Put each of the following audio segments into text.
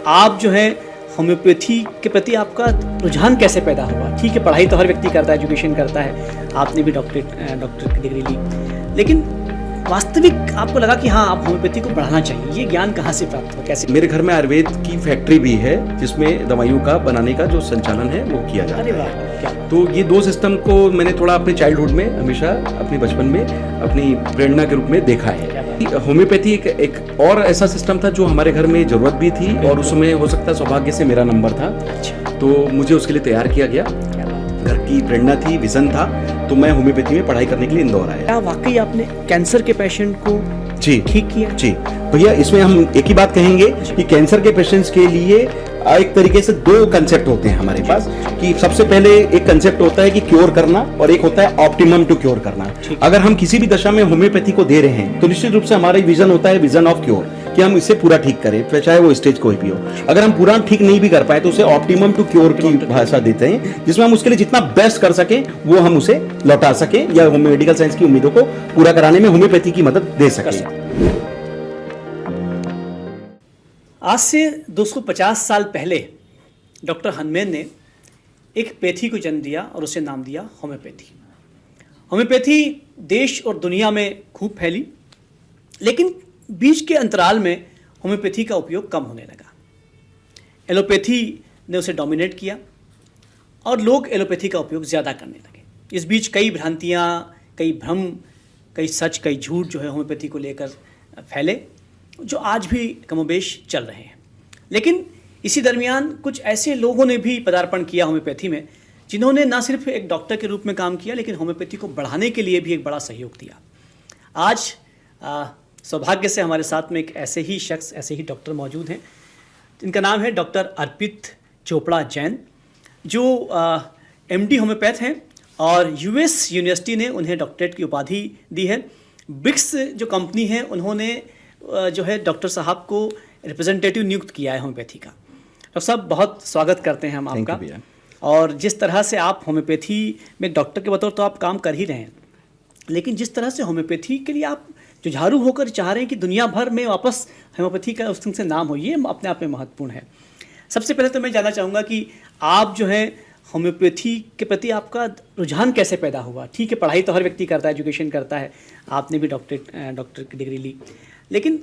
आप जो है होम्योपैथी के प्रति आपका रुझान कैसे पैदा हुआ? ठीक है, पढ़ाई तो हर व्यक्ति करता है, एजुकेशन करता है, आपने भी डॉक्टर की डिग्री ली, लेकिन वास्तविक आपको लगा कि हाँ, आप होम्योपैथी को बढ़ाना चाहिए, ये ज्ञान कहाँ से प्राप्त हुआ, कैसे? मेरे घर में आयुर्वेद की फैक्ट्री भी है जिसमें दवाइयों का बनाने का जो संचालन है वो किया जाता है। अरे वाह, क्या बात। तो ये दो सिस्टम को मैंने थोड़ा अपने चाइल्डहुड में हमेशा अपने बचपन में अपनी प्रेरणा के रूप में देखा है। होम्योपैथी एक और ऐसा सिस्टम था जो हमारे घर में जरूरत भी थी और उस समय हो सकता है सौभाग्य से मेरा नंबर था। अच्छा। तो मुझे उसके लिए तैयार किया गया, घर की प्रेरणा थी, विजन था, तो मैं होम्योपैथी में पढ़ाई करने के लिए इंदौर आया। क्या वाकई आपने कैंसर के पेशेंट को जी ठीक किया? जी भैया, इसमें हम एक ही बात कहेंगे कि कैंसर के पेशेंट्स के लिए एक तरीके से दो कंसेप्ट होते हैं हमारे पास। कि सबसे पहले एक कंसेप्ट होता है कि क्योर करना और एक होता है ऑप्टिमम टू क्योर करना। अगर हम किसी भी दशा में होम्योपैथी को दे रहे हैं तो निश्चित रूप से हमारा विजन होता है विजन ऑफ क्योर, कि हम इसे पूरा ठीक करें, फिर चाहे वो स्टेज कोई भी हो। अगर हम पूरा ठीक नहीं भी कर पाए तो उसे ऑप्टिमम टू क्योर की भाषा देते हैं, जिसमें हम उसके लिए जितना बेस्ट कर सके वो हम उसे लौटा सके या मेडिकल साइंस की उम्मीदों को पूरा कराने में होम्योपैथी की मदद दे सके। आज से 250 साल पहले डॉक्टर हनमेन ने एक पैथी को जन्म दिया और उसे नाम दिया होम्योपैथी। होम्योपैथी देश और दुनिया में खूब फैली, लेकिन बीच के अंतराल में होम्योपैथी का उपयोग कम होने लगा। एलोपैथी ने उसे डोमिनेट किया और लोग एलोपैथी का उपयोग ज़्यादा करने लगे। इस बीच कई भ्रांतियाँ, कई भ्रम, कई सच, कई झूठ जो है होम्योपैथी को लेकर फैले, जो आज भी कमोबेश चल रहे हैं। लेकिन इसी दरमियान कुछ ऐसे लोगों ने भी पदार्पण किया होम्योपैथी में, जिन्होंने ना सिर्फ एक डॉक्टर के रूप में काम किया, लेकिन होम्योपैथी को बढ़ाने के लिए भी एक बड़ा सहयोग दिया। आज सौभाग्य से हमारे साथ में एक ऐसे ही शख्स, ऐसे ही डॉक्टर मौजूद हैं, जिनका नाम है डॉक्टर अर्पित चोपड़ा जैन, जो MD होम्योपैथ हैं और US यूनिवर्सिटी ने उन्हें डॉक्टरेट की उपाधि दी है। ब्रिक्स जो कंपनी है, उन्होंने जो है डॉक्टर साहब को रिप्रेजेंटेटिव नियुक्त किया है होम्योपैथी का। डॉक्टर साहब, बहुत स्वागत करते हैं हम आपका। और जिस तरह से आप होम्योपैथी में डॉक्टर के बतौर तो आप काम कर ही रहे हैं, लेकिन जिस तरह से होम्योपैथी के लिए आप जुझारू होकर चाह रहे हैं कि दुनिया भर में वापस होम्योपैथी का उस ढंग से नाम हो, ये अपने आप में महत्वपूर्ण है। सबसे पहले तो मैं जानना चाहूँगा कि आप जो है होम्योपैथी के प्रति आपका रुझान कैसे पैदा हुआ? ठीक है, पढ़ाई तो हर व्यक्ति करता है, एजुकेशन करता है, आपने भी डॉक्टर की डिग्री ली, लेकिन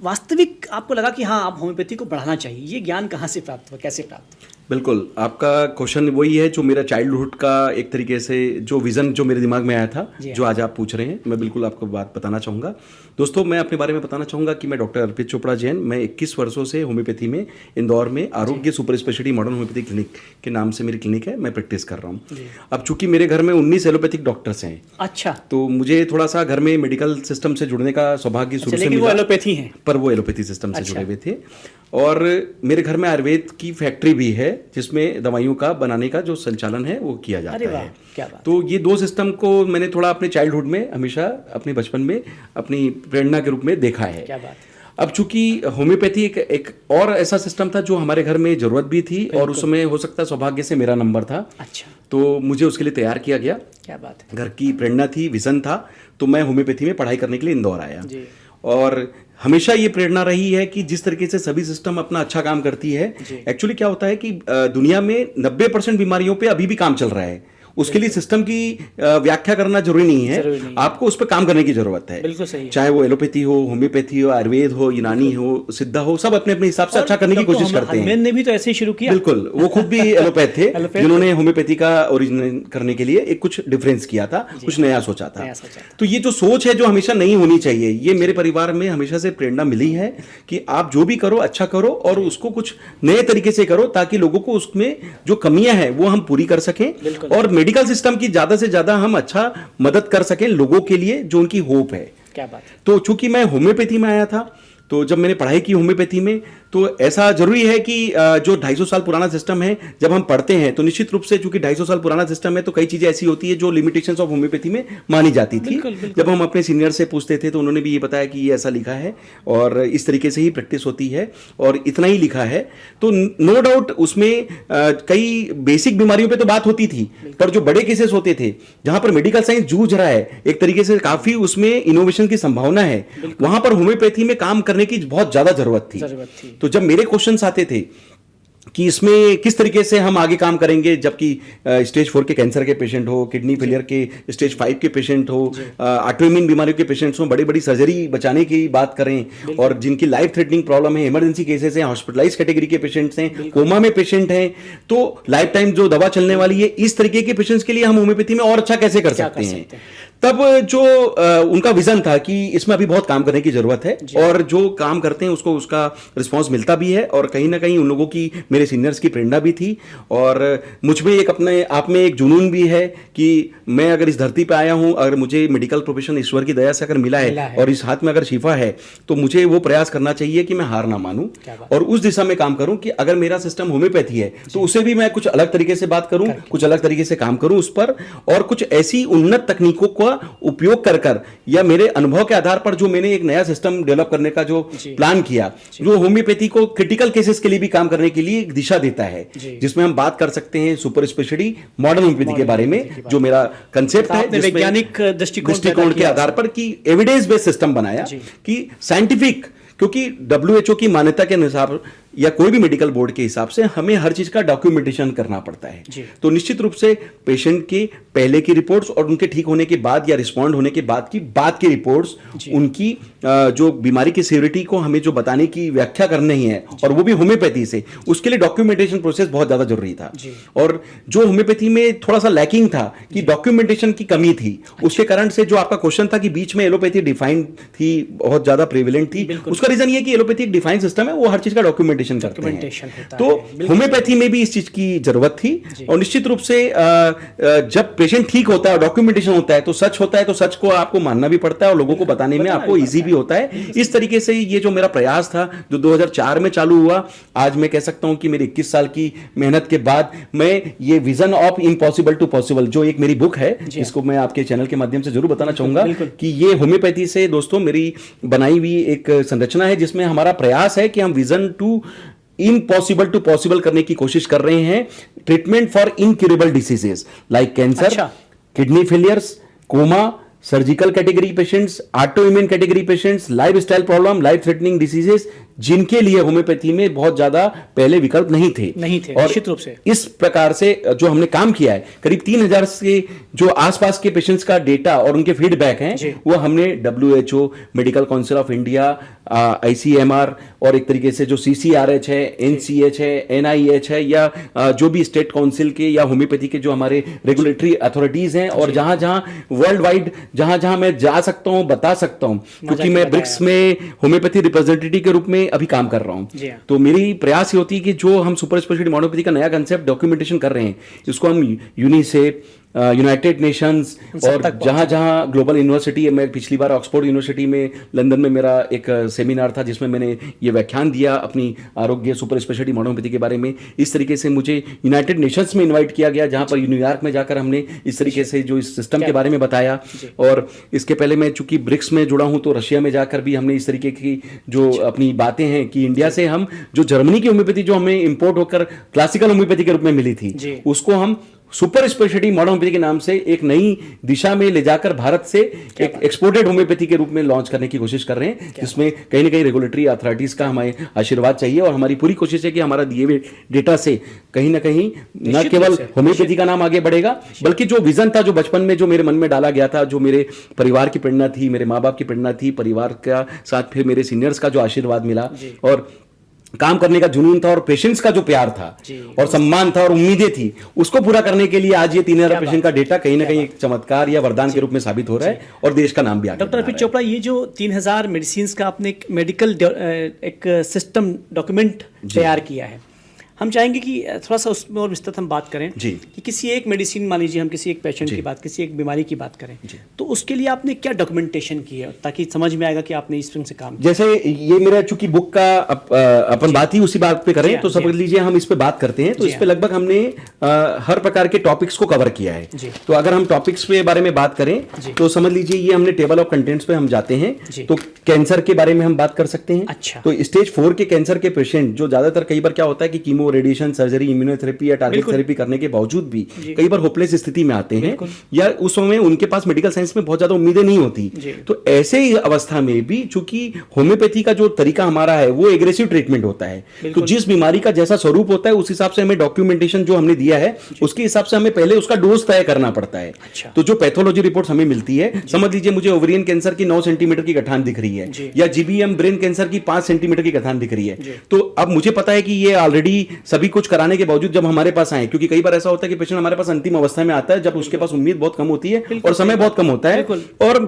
वास्तविक आपको लगा कि हाँ, आप होम्योपैथी को बढ़ाना चाहिए, ये ज्ञान कहाँ से प्राप्त हुआ, कैसे प्राप्त हुआ? बिल्कुल, आपका क्वेश्चन वही है जो मेरा चाइल्डहुड का एक तरीके से जो विज़न जो मेरे दिमाग में आया था, जो आज आप पूछ रहे हैं, मैं बिल्कुल आपको बात बताना चाहूँगा। दोस्तों, मैं अपने बारे में बताना चाहूँगा कि मैं डॉक्टर अर्पित चोपड़ा जैन, मैं 21 वर्षों से होम्योपैथी में इंदौर में आरोग्य super speciality modern homeopathy clinic के नाम से मेरी क्लिनिक है, मैं प्रैक्टिस कर रहा हूँ। अब चूंकि मेरे घर में 19 एलोपैथिक डॉक्टर्स हैं, अच्छा, तो मुझे थोड़ा सा घर में मेडिकल सिस्टम से जुड़ने का सौभाग्य शुरू से मिला। वो एलोपैथी हैं, पर वो एलोपैथी सिस्टम से जुड़े हुए थे। और मेरे घर में आयुर्वेद की फैक्ट्री भी है जिसमें दवाइयों का बनाने का जो संचालन है वो किया जाता है। क्या बात। तो ये दो सिस्टम को मैंने थोड़ा अपने चाइल्डहुड में हमेशा अपने बचपन में अपनी प्रेरणा के रूप में देखा है। क्या बात। अब चूंकि होम्योपैथी एक और ऐसा सिस्टम था जो हमारे घर में जरूरत भी थी और उस समय हो सकता है सौभाग्य से मेरा नंबर था। अच्छा। तो मुझे उसके लिए तैयार किया गया। क्या बात है। घर की प्रेरणा थी, विजन था, तो मैं होम्योपैथी में पढ़ाई करने के लिए इंदौर आया। और हमेशा ये प्रेरणा रही है कि जिस तरीके से सभी सिस्टम अपना अच्छा काम करती है, एक्चुअली क्या होता है कि दुनिया में 90% बीमारियों पे अभी भी काम चल रहा है। उसके लिए सिस्टम की व्याख्या करना जरूरी नहीं है, आपको उस पर काम करने की जरूरत है। बिल्कुल सही है। चाहे वो एलोपैथी हो, होम्योपैथी हो, आयुर्वेद हो, यूनानी हो, सिद्धा हो, सब अपने अपने हिसाब से अच्छा करने की कोशिश करते हैं। मैंने भी तो ऐसे ही शुरू किया। बिल्कुल, वो खुद भी एलोपैथ थे जिन्होंने होम्योपैथी का ओरिजिन करने के लिए एक कुछ डिफरेंस किया था, कुछ नया सोचा था। तो ये जो सोच है जो हमेशा नई होनी चाहिए, ये मेरे परिवार में हमेशा से प्रेरणा मिली है कि आप जो भी करो अच्छा करो और उसको कुछ नए तरीके से करो ताकि लोगों को उसमें जो कमियां हैं वो हम पूरी कर सकें और मेडिकल सिस्टम की ज्यादा से ज्यादा हम अच्छा मदद कर सकें लोगों के लिए जो उनकी होप है। क्या बात है। तो चूंकि मैं होम्योपैथी में आया था, तो जब मैंने पढ़ाई की होम्योपैथी में, तो ऐसा जरूरी है कि जो 250 साल पुराना सिस्टम है, जब हम पढ़ते हैं तो निश्चित रूप से चूंकि 250 साल पुराना सिस्टम है तो कई चीजें ऐसी होती है जो लिमिटेशंस ऑफ होम्योपैथी में मानी जाती थी। जब हम अपने सीनियर से पूछते थे तो उन्होंने भी ये बताया कि ये ऐसा लिखा है और इस तरीके से ही प्रैक्टिस होती है और इतना ही लिखा है। तो नो डाउट उसमें कई बेसिक बीमारियों पर तो बात होती थी, पर जो बड़े केसेस होते थे जहां पर मेडिकल साइंस जूझ रहा है, एक तरीके से काफी उसमें इनोवेशन की संभावना है, वहां पर होम्योपैथी में काम करने करने की बहुत ज्यादा जरूरत थी। तो जब मेरे क्वेश्चंस आते थे कि इसमें किस तरीके से हम आगे काम करेंगे, जबकि स्टेज 4 के कैंसर के पेशेंट हो, किडनी फेलियर के स्टेज 5 के पेशेंट हो, ऑटोइम्यून बीमारियों के पेशेंट्स हो, बड़ी बड़ी सर्जरी बचाने की बात करें, और जिनकी लाइफ थ्रेटनिंग प्रॉब्लम है, इमरजेंसी केसेस हैं, हॉस्पिटलाइज कैटेगरी के पेशेंट्स हैं, कोमा में पेशेंट हैं, तो लाइफ टाइम जो दवा चलने वाली है, इस तरीके के पेशेंट्स के लिए हम होम्योपैथी में और अच्छा कैसे कर सकते हैं। तब जो उनका विजन था कि इसमें अभी बहुत काम करने की जरूरत है, और जो काम करते हैं उसको उसका रिस्पांस मिलता भी है, और कहीं ना कहीं उन लोगों की, मेरे सीनियर्स की प्रेरणा भी थी, और मुझ में एक अपने आप में एक जुनून भी है कि मैं अगर इस धरती पे आया हूं, अगर मुझे मेडिकल प्रोफेशन ईश्वर की दया से अगर मिला है और इस हाथ में अगर शिफा है, तो मुझे वो प्रयास करना चाहिए कि मैं हार ना मानूं और उस दिशा में काम करूं कि अगर मेरा सिस्टम होम्योपैथी है तो उसे भी मैं कुछ अलग तरीके से बात करूं, कुछ अलग तरीके से काम करूं उस पर, और कुछ ऐसी उन्नत तकनीकों का उपयोग कर कर, या मेरे अनुभव के आधार पर जो मैंने एक नया सिस्टम डेवलप करने का जो प्लान किया, जो होम्योपैथी को क्रिटिकल केसेस के लिए भी काम करने के लिए एक दिशा देता है, जिसमें हम बात कर सकते हैं सुपर स्पेशलिटी मॉडर्न होम्योपैथी के बारे में, जो मेरा कंसेप्ट है, वैज्ञानिक दृष्टिकोण के आधार पर कि एविडेंस बेस्ड सिस्टम बनाया कि साइंटिफिक, क्योंकि WHO की मान्यता के अनुसार या कोई भी मेडिकल बोर्ड के हिसाब से हमें हर चीज का डॉक्यूमेंटेशन करना पड़ता है। तो निश्चित रूप से पेशेंट के पहले की रिपोर्ट्स और उनके ठीक होने के बाद या रिस्पॉन्ड होने के बाद की रिपोर्ट्स, उनकी जो बीमारी की सीवियरिटी को हमें जो बताने की व्याख्या करनी है, और वो भी होम्योपैथी से, उसके लिए डॉक्यूमेंटेशन प्रोसेस बहुत ज्यादा जरूरी था। और जो होम्योपैथी में थोड़ा सा लैकिंग था कि डॉक्यूमेंटेशन की कमी थी, उसके कारण से जो आपका क्वेश्चन था कि बीच में एलोपैथी डिफाइंड थी, बहुत ज्यादा प्रेविलेंट थी, उसका रीजन ये कि एलोपैथी एक डिफाइंड सिस्टम है, वो हर चीज का डॉक्यूमेंटेशन करते हैं। तो होम्योपैथी में भी इस चीज की जरूरत थी, और निश्चित रूप से जब पेशेंट ठीक होता है, डॉक्यूमेंटेशन होता है, तो सच होता है, तो सच को आपको मानना भी पड़ता है और लोगों को बताने में आपको इजी भी होता है। इस तरीके से ये जो मेरा प्रयास था, जो 2004 में चालू हुआ, आज मैं कह सकता हूं कि मेरी 21 साल की मेहनत के बाद मैं ये vision of impossible to possible, जो एक मेरी बुक है, इसको मैं आपके चैनल के माध्यम से जरूर बताना चाहूंगा कि ये होम्योपैथी से दोस्तों मेरी बनाई हुई एक संरचना है, जिसमें हमारा प्रयास है कि हम vision to impossible to possible करने की कोशिश कर रहे हैं। Treatment for incurable diseases like cancer, kidney failures, coma, surgical category patients, autoimmune category patients, life style problem, life threatening diseases, जिनके लिए होम्योपैथी में बहुत ज्यादा पहले विकल्प नहीं थे। और निश्चित रूप से इस प्रकार से जो हमने काम किया है, करीब 3000 से जो आसपास के पेशेंट्स का डेटा और उनके फीडबैक हैं, वो हमने WHO, medical council of India, ICMR, और एक तरीके से जो CCRH है, NCH है, NIH है, या जो भी स्टेट काउंसिल के या होम्योपैथी के जो हमारे रेगुलेटरी अथॉरिटीज हैं, और जहां जहां वर्ल्ड वाइड जहां मैं जा सकता हूं, बता सकता हूं, क्योंकि मैं ब्रिक्स में होम्योपैथी रिप्रेजेंटेटिव के रूप में अभी काम कर रहा हूं। तो मेरी प्रयास ये होती है कि जो हम सुपर स्पेशलिटी होम्योपैथी का नया कंसेप्ट डॉक्यूमेंटेशन कर रहे हैं, इसको हम यूनिसेफ, यूनाइटेड नेशंस, और जहां जहां ग्लोबल यूनिवर्सिटी, मैं पिछली बार ऑक्सफोर्ड यूनिवर्सिटी में लंदन में मेरा एक सेमिनार था, जिसमें मैंने ये व्याख्यान दिया अपनी आरोग्य सुपर स्पेशलिटी होम्योपैथी के बारे में। इस तरीके से मुझे यूनाइटेड नेशंस में इनवाइट किया गया, जहां पर न्यूयॉर्क में जाकर हमने इस तरीके से जो इस सिस्टम के बारे में बताया। और इसके पहले मैं चूंकि ब्रिक्स में जुड़ा हूं, तो रशिया में जाकर भी हमने इस तरीके की जो अपनी बातें हैं कि इंडिया से हम जो जर्मनी की होम्योपैथी जो हमें इंपोर्ट होकर क्लासिकल होम्योपैथी के रूप में मिली थी, उसको हम सुपर स्पेशलिटी मॉडर्न होम्योपैथी के नाम से एक नई दिशा में ले जाकर भारत से एक एक्सपोर्टेड होम्योपैथी के रूप में लॉन्च करने की कोशिश कर रहे हैं, जिसमें कहीं ना कहीं रेगुलेटरी अथॉरिटीज का हमें आशीर्वाद चाहिए, और हमारी पूरी कोशिश है कि हमारा दिए हुए डेटा से कहीं ना कहीं न केवल होम्योपैथी का नाम आगे बढ़ेगा, बल्कि जो विजन था, जो बचपन में जो मेरे मन में डाला गया था, जो मेरे परिवार की प्रेरणा थी, मेरे माँ बाप की प्रेरणा थी, परिवार का साथ फिर मेरे सीनियर्स का जो आशीर्वाद मिला, और काम करने का जुनून था, और पेशेंट्स का जो प्यार था और सम्मान था और उम्मीदें थी, उसको पूरा करने के लिए आज ये 3000 पेशेंट का डेटा कहीं ना कहीं एक चमत्कार या वरदान के रूप में साबित हो रहा है, और देश का नाम भी आगे। डॉक्टर अर्पित चोपड़ा, ये जो 3000 मेडिसिन का आपने एक मेडिकल एक सिस्टम डॉक्यूमेंट तैयार किया है, हम चाहेंगे कि थोड़ा सा उसमें और विस्तृत हम बात करें कि किसी एक मेडिसिन, मान लीजिए हम किसी एक पेशेंट की बात, किसी एक बीमारी की बात करें, तो उसके लिए आपने क्या डॉक्यूमेंटेशन की है, ताकि समझ में आएगा कि आपने इस फिल्म से काम किया। जैसे ये मेरा चूंकि बुक का अपन बात ही उसी बात पे करें, तो समझ लीजिए हम इस पे बात करते हैं, तो इस पे लगभग हमने हर प्रकार के टॉपिक्स को कवर किया है। तो अगर हम टॉपिक्स के बारे में बात करें, तो समझ लीजिए ये हमने टेबल ऑफ कंटेंट्स पे हम जाते हैं, तो कैंसर के बारे में हम बात कर सकते हैं। तो स्टेज 4 के कैंसर के पेशेंट, जो ज्यादातर कई बार क्या होता है कि chemo chemo, radiation, surgery, immunotherapy या टारगेट थेरेपी करने के बावजूद भी कई बार होपलेस स्थिति में आते हैं, या उस समय उनके पास मेडिकल साइंस में बहुत ज्यादा उम्मीदें नहीं होती। तो ऐसे ही अवस्था में भी चूंकि होम्योपैथी का जो तरीका हमारा है वो एग्रेसिव ट्रीटमेंट होता है, तो जिस बीमारी का जैसा स्वरूप होता है उस हिसाब से हमें डॉक्यूमेंटेशन जो हमने दिया है उसके हिसाब से हमें पहले उसका डोज तय करना पड़ता है। तो जो पैथोलॉजी रिपोर्ट हमें मिलती है, समझ लीजिए मुझे ओवेरियन कैंसर की 9 सेंटीमीटर की गठान दिख रही है, या जीबीएम ब्रेन कैंसर की 5 सेंटीमीटर की गठान दिख रही है, तो अब मुझे पता है कि ये ऑलरेडी सभी कुछ कराने के बावजूद जब हमारे पास आए, क्योंकि कई बार ऐसा होता है कि पेशेंट हमारे पास अंतिम अवस्था में आता है जब उसके पास उम्मीद बहुत कम होती है और समय बहुत कम होता है, और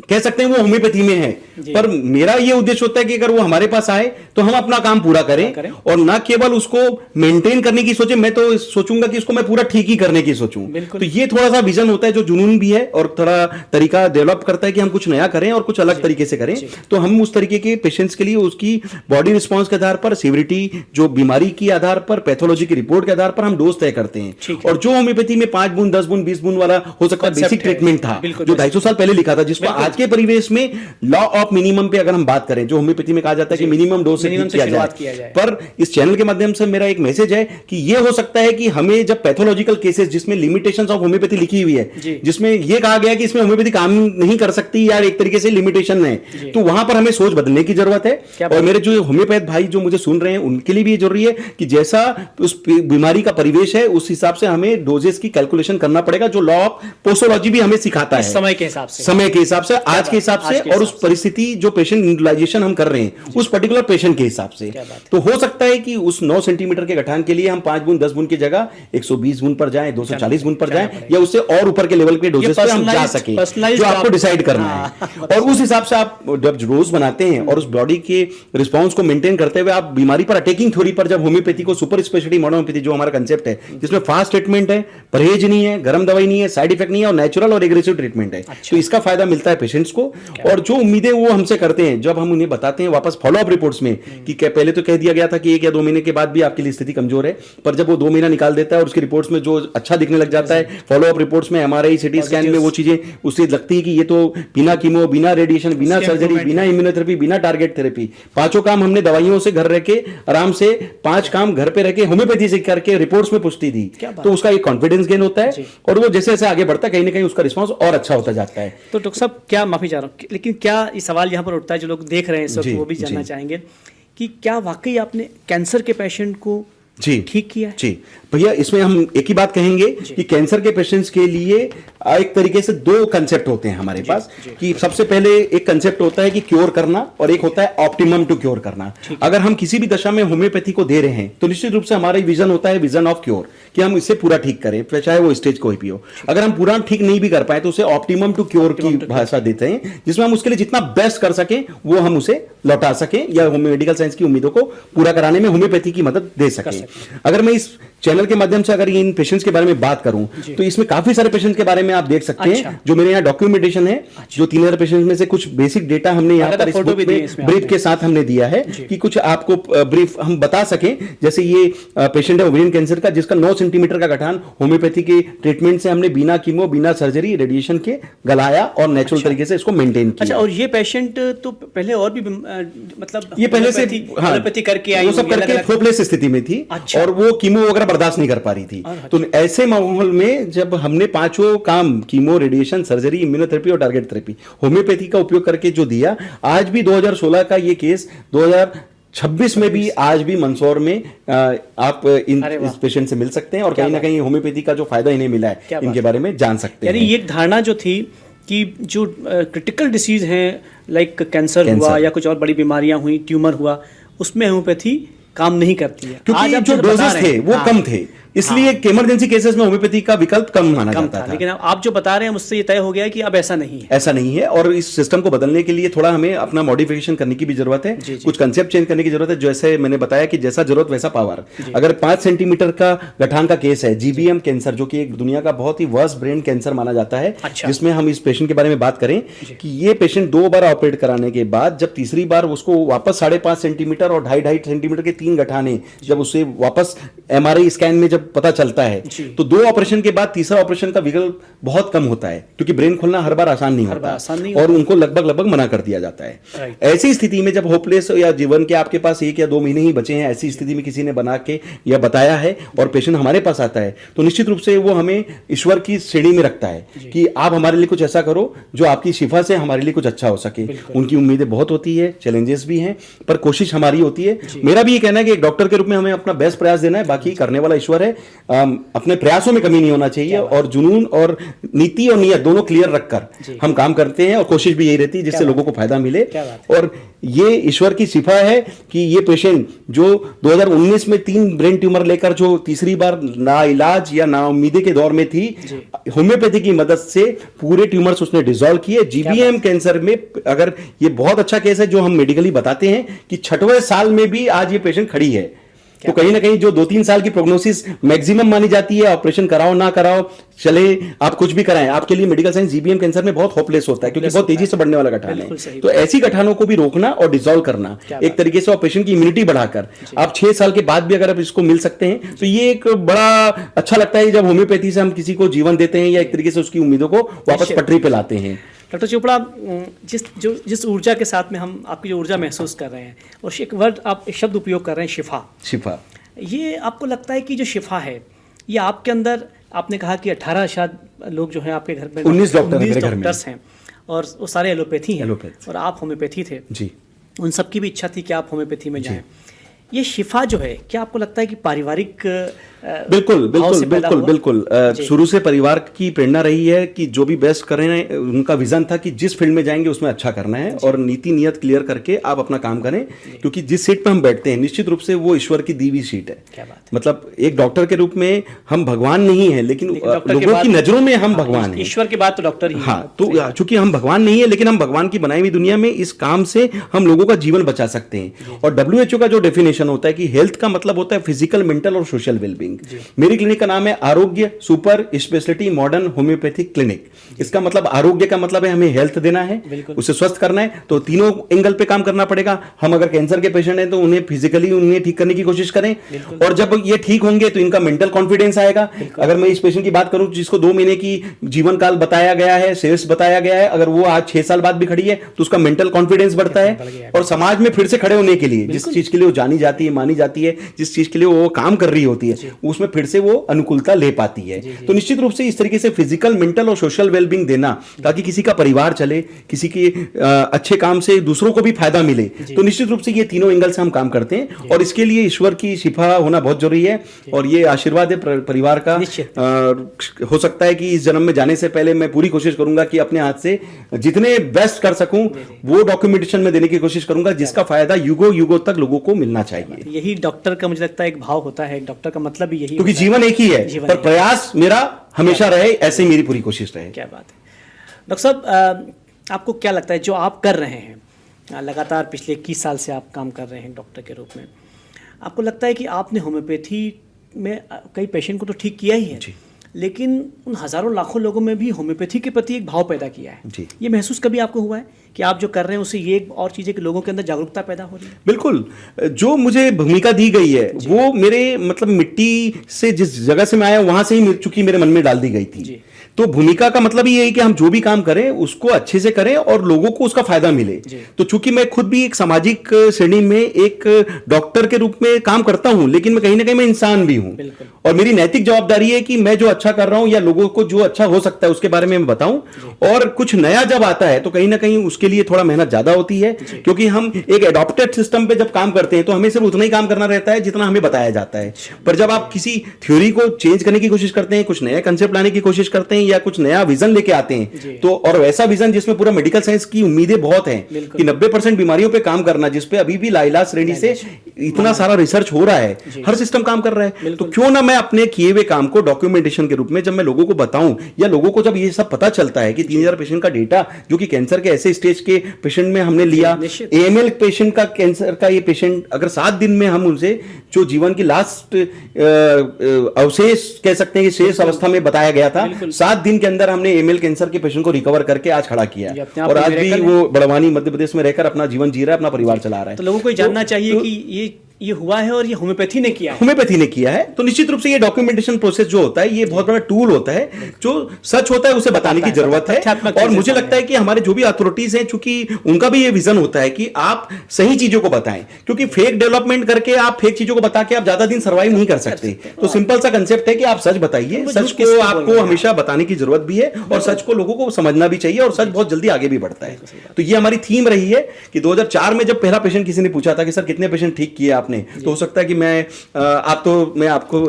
कह सकते हैं वो होम्योपैथी में है, पर मेरा ये उद्देश्य होता है कि अगर वो हमारे पास आए तो हम अपना काम पूरा करें और ना केवल उसको मेंटेन करने की सोचे, मैं तो सोचूंगा कि इसको मैं पूरा ठीक ही करने की सोचूं। तो ये थोड़ा सा विजन होता है जो जुनून भी है और थोड़ा तरीका डेवलप करता है कि हम कुछ नया करें और कुछ अलग तरीके से करें। तो हम उस तरीके के पेशेंट्स के लिए उसकी बॉडी रिस्पॉन्स के आधार पर, सीविरिटी, जो बीमारी के आधार पर, पैथोलॉजी की रिपोर्ट के आधार पर हम डोज तय करते हैं। और जो होम्योपैथी में 5 बूंद, 10 बूंद, 20 बूंद वाला हो सकता है बेसिक ट्रीटमेंट था जो 250 साल पहले लिखा था, जिसको आज के परिवेश में लॉ ऑफ मिनिमम पे अगर हम बात करें, जो होम्योपैथी में कहा जाता है कि मिनिमम डोज से किया जाए, पर इस चैनल के माध्यम से मेरा एक मैसेज है कि ये हो सकता है कि हमें जब पैथोलॉजिकल केसेस जिसमें लिमिटेशंस ऑफ होम्योपैथी लिखी हुई है, जिसमें ये कहा गया कि इसमें होम्योपैथी काम नहीं कर सकती या एक तरीके से लिमिटेशन है, तो वहां पर हमें सोच बदलने की जरूरत है। और मेरे जो होम्योपैथ भाई जो मुझे सुन रहे हैं उनके लिए भी ये जरूरी है कि जैसा उस बीमारी का परिवेश है उस हिसाब से हमें डोजेस की कैलकुलेशन करना पड़ेगा, जो लॉ ऑफ पोस्टोलॉजी भी हमें सिखाता है, समय के हिसाब से, आज के हिसाब से, और उस परिस्थिति जो पेशेंट इंडिविजुअलाइजेशन हम कर रहे हैं उस पर्टिकुलर पेशेंट के हिसाब से। तो हो सकता है कि उस 9 सेंटीमीटर के गठान के लिए हम 5 बूंद, 10 बूंद की जगह 120 बूंद पर जाएं, 240 बूंद पर जाएं, या उससे और ऊपर के लेवल के डोजेस पे हम जा सके, जो आपको डिसाइड करना है। और उस हिसाब से आप जब डोज बनाते हैं और उस बॉडी के रिस्पॉन्स को मेंटेन करते हुए आप बीमारी पर अटैकिंग थ्योरी पर, जब होम्योपैथी को सुपर स्पेशलिटी मॉडर्न होम्योपैथी जो हमारा कंसेप्ट है जिसमें फास्ट ट्रीटमेंट है, परहेज नहीं है, गर्म दवाई नहीं है, साइड इफेक्ट नहीं है और नेचुरल और एग्रेसिव ट्रीटमेंट है, तो इसका फायदा मिलता है पेशेंट्स को। और जो उम्मीदें वो हमसे करते हैं, जब हम उन्हें बताते हैं वापस फॉलो अप रिपोर्ट्स में कि पहले तो कह दिया गया था कि 1 या 2 महीने के बाद भी आपके लिए स्थिति कमजोर है, पर जब वो 2 महीना निकाल देता है और उसकी रिपोर्ट्स में जो अच्छा दिखने लग जाता है, फॉलो अप रिपोर्ट्स में एमआरआई, सीटी स्कैन में वो चीजें उससे लगती है कि ये तो बिना कीमो, बिना रेडिएशन, बिना सर्जरी, बिना इम्यूनोथेरेपी, बिना टारगेट थेरेपी, 5 काम हमने दवाइयों से घर रह के आराम से 5 काम घर पे रह के होम्योपैथी से करके रिपोर्ट्स में पुष्टि दी, तो उसका एक कॉन्फिडेंस गेन होता है और वो जैसे जैसे आगे बढ़ता है कहीं ना कहीं उसका रिस्पॉन्स और अच्छा होता जाता है। तो डॉक्टर साहब, क्या, माफी चाह रहा हूँ, लेकिन क्या ये सवाल यहाँ पर उठता है, जो लोग देख रहे हैं इस वक्त वो भी जानना चाहेंगे कि क्या वाकई आपने कैंसर के पेशेंट को ठीक किया है? जी भैया, इसमें हम एक ही बात कहेंगे कि कैंसर के पेशेंट्स के लिए एक तरीके से 2 कंसेप्ट होते हैं हमारे पास, कि सबसे पहले एक कंसेप्ट होता है कि क्योर करना और एक होता है ऑप्टिमम टू क्योर करना। अगर हम किसी भी दशा में होम्योपैथी को दे रहे हैं तो निश्चित रूप से हमारा विजन होता है विजन ऑफ क्योर, कि हम इससे पूरा ठीक करें, चाहे वो स्टेज कोई भी हो। अगर हम पूरा ठीक नहीं भी कर पाए तो उसे ऑप्टिमम टू क्योर की भाषा देते हैं, जिसमें हम उसके लिए जितना बेस्ट कर सकें वो हम उसे लौटा सकें या मेडिकल साइंस की उम्मीदों को पूरा कराने में होम्योपैथी की मदद दे सकें। अगर मैं इस चैनल के माध्यम से अगर इन पेशेंट्स के बारे में बात करूं तो इसमें काफी सारे पेशेंट्स के बारे में आप देख सकते हैं, जो मेरे यहाँ डॉक्यूमेंटेशन है, जो 3000 पेशेंट्स में से कुछ बेसिक डेटा हमने यहाँ पर इस बुक में ब्रीफ के साथ हमने दिया है कि कुछ आपको ब्रीफ हम बता सकें। जैसे ये पेशेंट है ओवेरियन कैंसर का, जिसका 9 सेंटीमीटर का गठान होम्योपैथी के ट्रीटमेंट से हमने बिना कीमो, बिना सर्जरी, रेडिएशन के गलाया और नेचुरल तरीके से इसको मेंटेन किया। और ये पेशेंट तो पहले और भी मतलब ये पहले से होम्योपैथी करके आई, वो सब करके होपलेस स्थिति में थी और वो कीमो वगैरह बर्दाश्त नहीं कर पा रही थी। तो ऐसे माहौल में जब हमने 5 काम, कीमो, रेडिएशन, सर्जरी, इम्यूनोथेरेपी और टारगेट थेरेपी, होम्योपैथी का उपयोग करके जो दिया, आज भी 2016 का ये केस 2026 में भी आज भी मंदसौर में आप इस पेशेंट से मिल सकते हैं और कहीं ना कहीं होम्योपैथी का जो फायदा इन्हें मिला है इनके बारे में जान सकते हैं। यानी ये धारणा जो थी कि जो क्रिटिकल डिसीज हैं, लाइक कैंसर हुआ या कुछ और बड़ी बीमारियां हुई, ट्यूमर हुआ, उसमें होम्योपैथी काम नहीं करती है, क्योंकि जो डोजेस थे वो कम थे, इसलिए इमरजेंसी केसेस में होम्योपैथी का विकल्प कम माना जाता था। लेकिन आप जो बता रहे हैं उससे ये तय हो गया है कि अब ऐसा नहीं है, ऐसा नहीं है। और इस सिस्टम को बदलने के लिए थोड़ा हमें अपना मॉडिफिकेशन करने की भी जरूरत है, कुछ कंसेप्ट चेंज करने की जरूरत है। जैसे मैंने बताया कि जैसा जरूरत वैसा पावर। अगर 5 सेंटीमीटर का गठान का केस है, जीबीएम कैंसर, जो कि एक दुनिया का बहुत ही वर्स्ट ब्रेन कैंसर माना जाता है, जिसमें हम इस पेशेंट के बारे में बात करें कि ये पेशेंट 2 बार ऑपरेट कराने के बाद जब तीसरी बार उसको वापस 5.5 सेंटीमीटर और 2.5 सेंटीमीटर के 3 गठाने जब उसे वापस एमआरआई स्कैन में जब जब पता चलता है तो 2 ऑपरेशन के बाद तीसरा ऑपरेशन का विकल्प बहुत कम होता है, क्योंकि ब्रेन खोलना हर बार आसान नहीं होता और उनको लगभग मना कर दिया जाता है। ऐसी स्थिति में जब होपलेस या जीवन के आपके पास 1 या 2 महीने ही बचे हैं, ऐसी स्थिति में किसी ने बना के या बताया है और पेशेंट हमारे पास आता है, तो निश्चित रूप से वो हमें ईश्वर की श्रेणी में रखता है कि आप हमारे लिए कुछ ऐसा करो जो आपकी शिफा से हमारे लिए कुछ अच्छा हो सके। उनकी उम्मीदें बहुत होती है, चैलेंजेस भी हैं, पर कोशिश हमारी होती है। मेरा भी ये कहना है कि एक डॉक्टर के रूप में हमें अपना बेस्ट प्रयास देना है, बाकी करने वाला ईश्वर है। अपने प्रयासों में कमी नहीं होना चाहिए और जुनून और नीति और नियत दोनों क्लियर रखकर हम काम करते हैं और कोशिश भी यही रहती है जिससे लोगों को फायदा मिले। और ये ईश्वर की सिफा है कि ये पेशेंट जो 2019 में 3 ब्रेन ट्यूमर लेकर जो तीसरी बार ना इलाज या ना उम्मीदें के दौर में थी, होम्योपैथी की मदद से पूरे ट्यूमर्स उसने डिसॉल्व किए। जीबीएम कैंसर में अगर ये बहुत अच्छा केस है जो हम मेडिकली बताते हैं कि 6वें साल में भी आज ये पेशेंट खड़ी है। तो कहीं ना कहीं जो 2-3 साल की प्रोग्नोसिस मैक्सिमम मानी जाती है, ऑपरेशन कराओ ना कराओ, चले आप कुछ भी कराएं, आपके लिए मेडिकल साइंस जीबीएम कैंसर में बहुत होपलेस होता है, क्योंकि बहुत तेजी से बढ़ने वाला गठान है। तो ऐसी गठानों को भी रोकना और डिसॉल्व करना एक तरीके से, और पेशेंट की इम्यूनिटी बढ़ाकर आप 6 साल के बाद भी अगर आप इसको मिल सकते हैं तो ये एक बड़ा अच्छा लगता है जब होम्योपैथी से हम किसी को जीवन देते हैं या एक तरीके से उसकी उम्मीदों को वापस पटरी पे लाते हैं। डॉक्टर चोपड़ा, जिस ऊर्जा के साथ में हम आपकी जो ऊर्जा महसूस कर रहे हैं, और एक वर्ड आप एक शब्द उपयोग कर रहे हैं, शिफा, ये आपको लगता है कि जो शिफा है ये आपके अंदर, आपने कहा कि 18 शायद लोग जो हैं आपके घर में 19 डॉक्टर्स हैं और वो सारे एलोपैथी हैं और आप होम्योपैथी थे जी, उन सबकी भी इच्छा थी कि आप होम्योपैथी में जाएं। ये शिफा जो है, क्या आपको लगता है कि पारिवारिक बिल्कुल शुरू से परिवार की प्रेरणा रही है कि जो भी बेस्ट कर रहे हैं, उनका विजन था कि जिस फील्ड में जाएंगे उसमें अच्छा करना है और नीति नियत क्लियर करके आप अपना काम करें, क्योंकि जिस सीट पे हम बैठते हैं निश्चित रूप से वो ईश्वर की दी हुई सीट है। मतलब एक डॉक्टर के रूप में हम भगवान नहीं है, लेकिन लोगों की नजरों में हम भगवान हैं। ईश्वर के बाद तो डॉक्टर ही। हाँ, तो चूंकि हम भगवान नहीं है, लेकिन हम भगवान की बनाई हुई दुनिया में इस काम से हम लोगों का जीवन बचा सकते हैं। और WHO का जो डेफिनेशन होता है कि हेल्थ का मतलब होता है फिजिकल, मेंटल और सोशल वेलबींग। मेरी क्लिनिक का नाम है आरोग्य super speciality modern homeopathic clinic. इसका मतलब आरोग्य का मतलब है हमें हेल्थ देना है, उसे स्वस्थ करना है, तो तीनों एंगल पे काम करना पड़ेगा। हम अगर कैंसर के पेशेंट हैं तो उन्हें फिजिकली उन्हें ठीक करने की कोशिश करें, और जब ये ठीक होंगे तो इनका मेंटल कॉन्फिडेंस आएगा। अगर मैं इस पेशेंट की बात करूं जिसको 2 महीने की जीवन काल बताया गया है, शेष बताया गया है, अगर वो आज 6 साल बाद भी खड़ी है तो उसका मेंटल कॉन्फिडेंस बढ़ता है और समाज में फिर से खड़े होने के लिए, जिस चीज के लिए वो जानी जाती है, मानी जाती है, जिस चीज के लिए वो काम कर रही होती है, उसमें फिर से वो अनुकूलता ले पाती है। तो निश्चित रूप से इस तरीके से फिजिकल, मेंटल और सोशल वेलबींग देना, ताकि किसी का परिवार चले, किसी के अच्छे काम से दूसरों को भी फायदा मिले, तो निश्चित रूप से ये तीनों एंगल से हम काम करते हैं और इसके लिए ईश्वर की शिफा होना बहुत जरूरी है। और ये आशीर्वाद है परिवार का। हो सकता है कि इस जन्म में जाने से पहले मैं पूरी कोशिश करूंगा कि अपने हाथ से जितने बेस्ट कर सकूं वो डॉक्यूमेंटेशन में देने की कोशिश करूंगा, जिसका फायदा युगों युगों तक लोगों को मिलना चाहिए। यही डॉक्टर का मुझे लगता है एक भाव होता है, एक डॉक्टर का मतलब भी यही, क्योंकि जीवन एक ही है, पर प्रयास मेरा हमेशा रहे, ऐसे मेरी पूरी कोशिश रहे। क्या बात है डॉक्टर साहब, आपको क्या लगता है जो आप कर रहे हैं लगातार पिछले 21 साल से आप काम कर रहे हैं डॉक्टर के रूप में, आपको लगता है कि आपने होम्योपैथी में कई पेशेंट को तो ठीक किया ही है, लेकिन उन हजारों लाखों लोगों में भी होम्योपैथी के प्रति एक भाव पैदा किया है? ये महसूस कभी आपको हुआ है कि आप जो कर रहे हैं उससे ये एक और चीज़ें कि लोगों के अंदर जागरूकता पैदा हो रही है? बिल्कुल, जो मुझे भूमिका दी गई है वो मेरे मतलब मिट्टी से जिस जगह से मैं आया वहां से ही चूंकि मेरे मन में डाल दी गई थी। तो भूमिका का मतलब ये है कि हम जो भी काम करें उसको अच्छे से करें और लोगों को उसका फायदा मिले। तो चूंकि मैं खुद भी एक सामाजिक श्रेणी में एक डॉक्टर के रूप में काम करता हूं, लेकिन मैं कहीं ना कहीं मैं इंसान भी हूं, और मेरी नैतिक जवाबदारी है कि मैं जो अच्छा कर रहा हूं या लोगों को जो अच्छा हो सकता है उसके बारे में मैं बताऊं। और कुछ नया जब आता है तो कहीं ना कहीं उसके लिए थोड़ा मेहनत ज्यादा होती है, क्योंकि हम एक एडॉप्टेड सिस्टम पे जब काम करते हैं तो हमें सिर्फ उतना ही काम करना रहता है जितना हमें बताया जाता है। पर जब आप किसी थ्योरी को चेंज करने की कोशिश करते हैं, कुछ नया कंसेप्ट लाने की कोशिश करते हैं या कुछ नया विजन लेके आते हैं, तो और वैसा विजन जिसमें पूरा मेडिकल साइंस की उम्मीदें बहुत हैं कि 90% बीमारियों पे काम करना, जिसपे अभी भी लाइलाज श्रेणी से इतना सारा रिसर्च हो रहा है, हर सिस्टम काम कर रहा है, तो क्यों ना मैं अपने किए हुए काम को डॉक्यूमेंटेशन के रूप में जब मैं लोगों को बताऊं, या लोगों को जब ये सब पता चलता है कि 3000 पेशेंट का डेटा जो कि कैंसर के ऐसे स्टेज के पेशेंट में हमने लिया, AML पेशेंट का कैंसर का ये पेशेंट अगर 7 दिन में हम उनसे जो जीवन की लास्ट अवशेष कह सकते हैं कि शेष अवस्था में बताया गया था, 7 दिन के अंदर हमने AML कैंसर के पेशेंट को रिकवर करके आज खड़ा किया, और आज भी वो बड़वानी मध्य प्रदेश में रहकर अपना जीवन जी रहा है, अपना परिवार चला रहा है। तो लोगों को जानना चाहिए कि ये ये हुआ है और ये होम्योपैथी ने किया है। होम्योपैथी ने किया है, तो निश्चित रूप से ये डॉक्यूमेंटेशन प्रोसेस जो होता है ये बहुत बड़ा टूल होता है, जो सच होता है उसे बताने की जरूरत है। और मुझे लगता है कि हमारे जो भी अथॉरिटीज हैं, चूंकि उनका भी ये विजन होता है कि आप सही चीजों को बताएं, क्योंकि फेक डेवलपमेंट करके आप फेक चीजों को बता के आप ज्यादा दिन सर्वाइव नहीं कर सकते। तो सिंपल सा कंसेप्ट है कि आप सच बताइए, सच को आपको हमेशा बताने की जरूरत भी है और सच को लोगों को समझना भी चाहिए, और सच बहुत जल्दी आगे भी बढ़ता है। तो ये हमारी थीम रही है कि 2004 में जब पहला पेशेंट किसी ने पूछा था कि सर कितने पेशेंट ठीक किए आपने, तो हो सकता है कि मैं आपको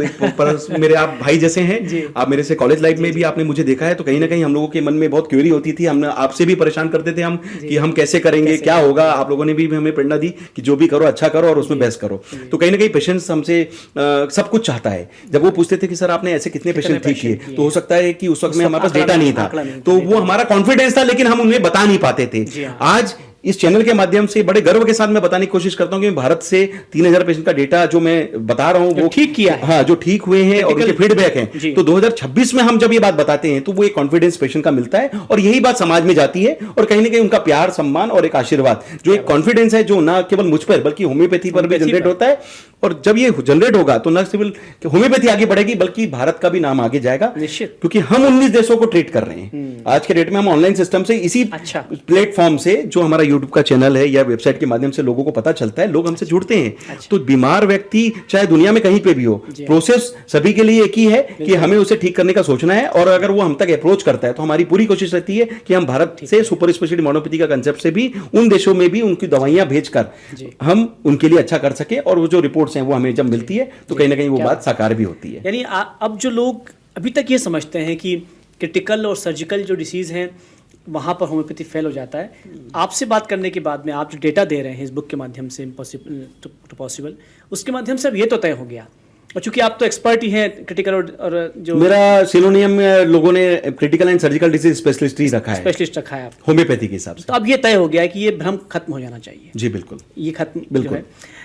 मेरे आप भाई जैसे हैं, आप मेरे से कॉलेज लाइफ में भी आपने मुझे देखा है, तो कहीं ना कहीं हम लोगों के मन में बहुत क्वेरी होती थी, हम आपसे भी परेशान करते थे हम कि हम कैसे करेंगे, क्या होगा। आप लोगों ने भी हमें प्रेरणा दी कि जो भी करो अच्छा करो और उसमें बहस करो। तो कहीं ना कहीं पेशेंट्स हमसे सब कुछ चाहता है। जब वो पूछते थे कि सर आपने ऐसे कितने पेशेंट ठीक किए, तो हो सकता है कि उस वक्त में हमारे पास डेटा नहीं था, तो वो हमारा कॉन्फिडेंस था, लेकिन हम उन्हें बता नहीं पाते थे। आज इस चैनल के माध्यम से बड़े गर्व के साथ मैं बताने की कोशिश करता हूं कि भारत से 3000 पेशेंट का डेटा जो मैं बता रहा हूं वो ठीक किया है, हाँ, जो ठीक हुए हैं और उनके फीडबैक हैं। तो 2026 में हम जब ये बात बताते हैं तो वो एक कॉन्फिडेंस पेशेंट का मिलता है, और यही बात समाज में जाती है, और कहीं ना कहीं उनका प्यार, सम्मान और एक आशीर्वाद, जो एक कॉन्फिडेंस है, जो ना केवल मुझ पर बल्कि होम्योपैथी पर भी जनरेट होता है। और जब ये जनरेट होगा तो न केवल होम्योपैथी आगे बढ़ेगी बल्कि भारत का भी नाम आगे जाएगा, निश्चित, क्योंकि हम 19 देशों को ट्रीट कर रहे हैं आज के डेट में। हम ऑनलाइन सिस्टम से, इसी प्लेटफॉर्म से, जो हमारा यूट्यूब का चैनल है या वेबसाइट के माध्यम से लोगों को पता चलता है, लोग हमसे जुड़ते हैं। तो बीमार व्यक्ति चाहे दुनिया में कहीं पे भी हो, प्रोसेस सभी के लिए एक ही है कि हमें उसे ठीक करने का सोचना है, और अगर वो हम तक अप्रोच करता है तो हमारी पूरी कोशिश रहती है कि हम भारत से सुपर स्पेशलिटी मोनोपैथी का कंसेप्ट से भी उन देशों में भी उनकी दवाइयां भेजकर हम उनके लिए अच्छा कर सके, और वो जो रिपोर्ट्स हैं वो हमें जब मिलती है तो कहीं ना कहीं वो बात साकार भी होती है। यानी अब जो लोग अभी तक ये समझते हैं कि क्रिटिकल और सर्जिकल जो डिसीज हैं वहाँ पर होम्योपैथी फेल हो जाता है, आपसे बात करने के बाद में आप जो डेटा दे रहे हैं इस बुक के माध्यम से, इम्पॉसिबल टू पॉसिबल, उसके माध्यम से अब ये तो तय हो गया, और चूंकि आप तो एक्सपर्ट ही हैं क्रिटिकल और जो मेरा सिनोनियम में लोगों ने critical and surgical disease specialist ही रखा है, स्पेशलिस्ट रखा है होम्योपैथी के हिसाब से। तो अब ये तय हो गया है कि ये भ्रम खत्म हो जाना चाहिए। जी बिल्कुल, ये खत्म बिल्कुल जो है।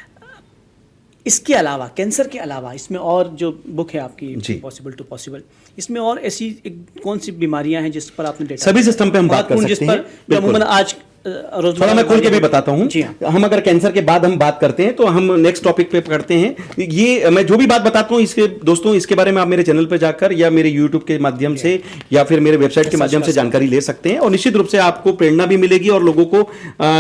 इसके अलावा, कैंसर के अलावा, इसमें और जो बुक है आपकी पॉसिबल टू पॉसिबल, इसमें और ऐसी कौन सी बीमारियां हैं जिस पर आपने डेटा, सभी सिस्टम पे हम बात कर सकते हैं। अमूमन आज थोड़ा मैं खोल के भी बताता हूं। हम अगर कैंसर के बाद हम बात करते हैं तो हम नेक्स्ट टॉपिक पे करते हैं। ये मैं जो भी बात बताता हूं इसके दोस्तों, इसके बारे में आप मेरे चैनल पे जाकर या मेरे यूट्यूब के माध्यम से या फिर मेरे वेबसाइट के माध्यम से जानकारी ले सकते हैं, और निश्चित रूप से आपको प्रेरणा भी मिलेगी और लोगों को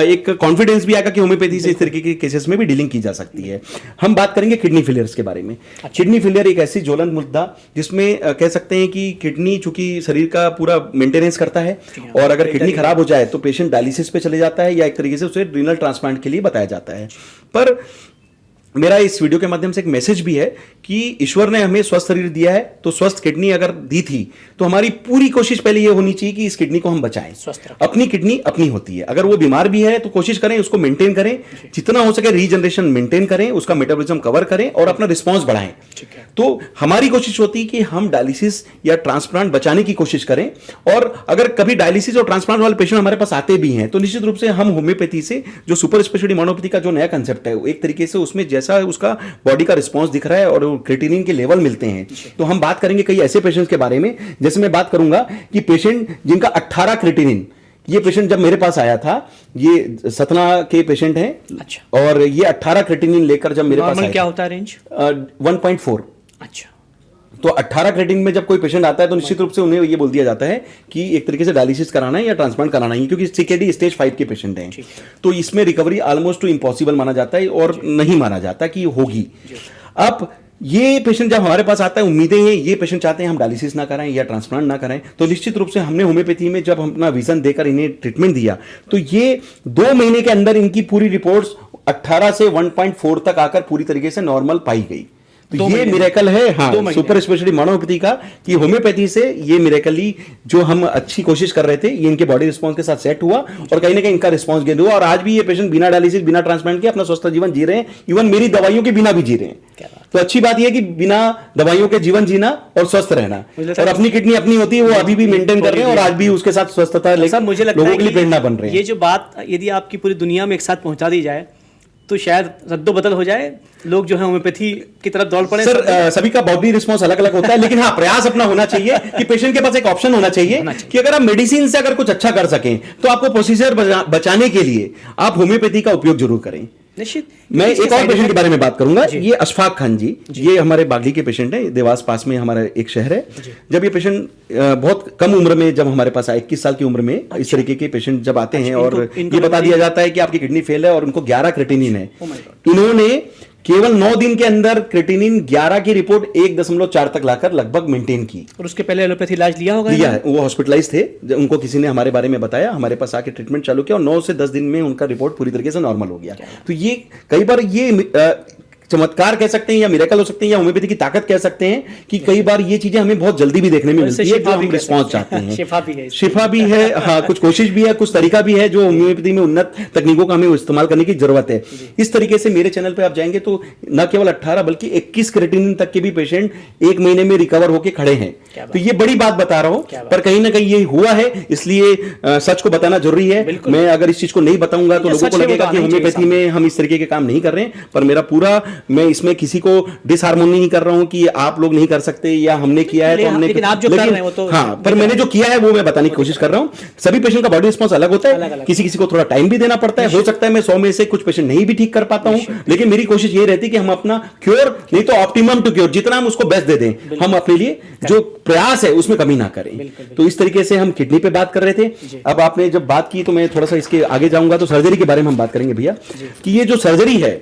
एक कॉन्फिडेंस भी आएगा कि होम्योपैथी से इस तरीके के केसेस में भी डीलिंग की जा सकती है। हम बात करेंगे किडनी फेलियर्स के बारे में। किडनी फेलियर एक ऐसी ज्वलंत मुद्दा जिसमें कह सकते हैं कि किडनी चूंकि शरीर का पूरा मेंटेनेंस करता है, और अगर किडनी खराब हो जाए तो पेशेंट डायलिसिस पे चले जाता है या एक तरीके से उसे रीनल ट्रांसप्लांट के लिए बताया जाता है। पर मेरा इस वीडियो के माध्यम से एक मैसेज भी है कि ईश्वर ने हमें स्वस्थ शरीर दिया है, तो स्वस्थ किडनी अगर दी थी तो हमारी पूरी कोशिश पहले ये होनी चाहिए कि इस किडनी को हम बचाएं। अपनी किडनी अपनी होती है, अगर वो बीमार भी है तो कोशिश करें उसको मेंटेन करें, जितना हो सके रीजनरेशन मेंटेन करें, उसका मेटाबॉलिज्म कवर करें और अपना रिस्पॉन्स बढ़ाएं। तो हमारी कोशिश होती है कि हम डायलिसिस या ट्रांसप्लांट बचाने की कोशिश करें, और अगर कभी डायलिसिस और ट्रांसप्लांट वाले पेशेंट हमारे पास आते भी हैं तो निश्चित रूप से हम होम्योपैथी से, जो सुपर स्पेशलिटी मोनोपैथी का जो नया कंसेप्ट है, एक तरीके से उसमें जैसा उसका बॉडी का रिस्पांस दिख रहा है और क्रिएटिनिन के लेवल मिलते हैं, तो हम बात करेंगे कई ऐसे पेशेंट्स के बारे में। जैसे मैं बात करूंगा कि पेशेंट जिनका 18 क्रिएटिनिन, ये पेशेंट जब मेरे पास आया था, ये सतना के पेशेंट हैं। अच्छा। और ये 18 क्रिएटिनिन लेकर जब मेरे पास आया, क्या होता है रेंज? 1.4। अच्छा। तो 18 क्रिएटिनिन में जब कोई पेशेंट आता है तो निश्चित रूप से उन्हें ये बोल दिया जाता है कि एक तरीके से डायलिसिस कराना है या ट्रांसप्लांट कराना है, क्योंकि सीकेडी स्टेज 5 के पेशेंट हैं। तो इसमें रिकवरी ऑलमोस्ट टू इम्पॉसिबल माना जाता है और नहीं माना जाता कि होगी। अब ये पेशेंट जब हमारे पास आता है, उम्मीदें हैं, ये पेशेंट चाहते हैं हम डायलिसिस ना कराएं या ट्रांसप्लांट ना कराएं, तो निश्चित रूप से हमने होम्योपैथी में जब हम अपना विजन देकर इन्हें ट्रीटमेंट दिया तो ये 2 महीने के अंदर इनकी पूरी रिपोर्ट्स 18 से 1.4 तक आकर पूरी तरीके से नॉर्मल पाई गई। तो ये मिरेकल है, हाँ, सुपर स्पेशलिटी मोनोपैथी का, कि होम्योपैथी से ये मिरेकली जो हम अच्छी कोशिश कर रहे थे ये इनके बॉडी रिस्पांस के साथ सेट हुआ और कहीं ना कहीं इनका रिस्पांस गेन हुआ, और आज भी ये पेशेंट बिना डायलिसिस बिना ट्रांसप्लांट के अपना स्वस्थ जीवन जी रहे हैं, इवन मेरी दवाइयों के बिना भी जी रहे हैं। तो अच्छी बात यह है कि बिना दवाइयों के जीवन जीना और स्वस्थ रहना, और अपनी किडनी अपनी होती है, वो अभी भी मेंटेन कर रहे हैं और आज भी उसके साथ स्वस्थता लेकर मुझे लगता है लोगों के लिए प्रेरणा बन रहे हैं। ये जो बात यदि आपकी पूरी दुनिया में एक साथ पहुंचा दी जाए तो शायद रद्दो बदल हो जाए, लोग जो है होम्योपैथी की तरफ दौड़ पड़े। सर, सभी का बॉडी रिस्पांस अलग अलग होता है, लेकिन हाँ, प्रयास अपना होना चाहिए कि पेशेंट के पास एक ऑप्शन होना चाहिए कि अगर आप मेडिसिन से अगर कुछ अच्छा कर सकें तो आपको प्रोसीजर बचाने के लिए आप होम्योपैथी का उपयोग जरूर करें। निश्चित। मैं इसके एक और side पेशेंट के effect- बारे में बात करूंगा। जी। ये अशफाक खान जी, ये हमारे बागली के पेशेंट हैं, देवास पास में हमारा एक शहर है। जब ये पेशेंट बहुत कम उम्र में जब हमारे पास आए, 21 साल की उम्र में इस तरीके के पेशेंट जब आते हैं और इनको ये बता दिया जाता है कि आपकी किडनी फेल है और उनको 11 क्रेटिनिन है। Oh my God। इन्होंने केवल 9 दिन के अंदर क्रेटिनिन 11 की रिपोर्ट 1.4 तक लाकर लगभग मेंटेन की। और उसके पहले एलोपैथी इलाज लिया होगा लिया है, वो हॉस्पिटलाइज थे, उनको किसी ने हमारे बारे में बताया, हमारे पास आके ट्रीटमेंट चालू किया और 9 से 10 दिन में उनका रिपोर्ट पूरी तरीके से नॉर्मल हो गया। तो ये कई बार ये चमत्कार कह सकते हैं या मिरेकल हो सकते हैं या होम्योपैथी की ताकत कह सकते हैं कि कई बार ये चीजें हमें बहुत जल्दी भी देखने में मिलती है, जो हम रिस्पॉन्स चाहते हैं। शिफा भी है, शिफा भी है, हाँ, कुछ कोशिश भी है, कुछ तरीका भी है जो होम्योपैथी में उन्नत तकनीकों का हमें इस्तेमाल करने की जरूरत है। इस तरीके से मेरे चैनल पे आप जाएंगे तो न केवल 18 बल्कि 21 क्रेटिनिन तक के भी पेशेंट 1 महीने में रिकवर होके खड़े हैं। तो ये बड़ी बात बता रहा हूं, पर कहीं ना कहीं ये हुआ है, इसलिए सच को बताना जरूरी है। मैं अगर इस चीज को नहीं बताऊंगा तो लोगों को लगेगा कि होम्योपैथी में हम इस तरीके के काम नहीं कर रहे हैं, पर मेरा पूरा, मैं इसमें किसी को डिसहार्मोनी नहीं कर रहा हूं कि आप लोग नहीं कर सकते या हमने किया है तो हमने, लेकिन आप जो कर रहे हैं वो तो, हाँ, पर मैंने जो किया है वो मैं बताने की कोशिश कर रहा हूं। सभी पेशेंट का बॉडी रिस्पॉन्स अलग होता है, किसी किसी को थोड़ा टाइम भी देना पड़ता है। हो सकता है मैं 100 में से कुछ पेशेंट नहीं भी ठीक कर पाता हूं, लेकिन मेरी कोशिश ये रहती है कि हम अपना क्योर नहीं तो ऑप्टिमम टू क्योर, जितना हम उसको बेस्ट दे दें, हम अपने लिए जो प्रयास है उसमें कमी ना करें। तो इस तरीके से हम किडनी पे बात कर रहे थे। अब आपने जब बात की तो मैं थोड़ा सा इसके आगे जाऊंगा, तो सर्जरी के बारे में हम बात करेंगे भैया, कि ये जो सर्जरी है,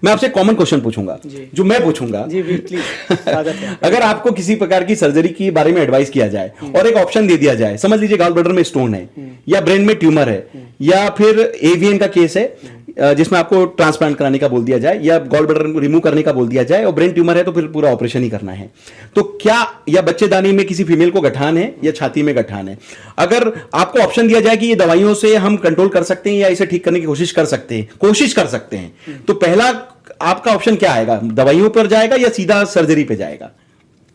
मैं आपसे कॉमन क्वेश्चन पूछूंगा जो मैं पूछूंगा। जी प्लीज। अगर आपको किसी प्रकार की सर्जरी के बारे में एडवाइस किया जाए और एक ऑप्शन दे दिया जाए, समझ लीजिए गॉल ब्लैडर में स्टोन है या ब्रेन में ट्यूमर है या फिर एवीएन का केस है जिसमें आपको ट्रांसप्लांट कराने का बोल दिया जाए या गॉल ब्लैडर रिमूव करने का बोल दिया जाए और ब्रेन ट्यूमर है तो फिर पूरा ऑपरेशन ही करना है, तो क्या, या बच्चेदानी में किसी फीमेल को गठान है या छाती में गठान है, अगर आपको ऑप्शन दिया जाए कि ये दवाइयों से हम कंट्रोल कर सकते हैं या इसे ठीक करने की कोशिश कर सकते हैं, तो पहला आपका ऑप्शन क्या आएगा? दवाइयों पर जाएगा या सीधा सर्जरी पे जाएगा?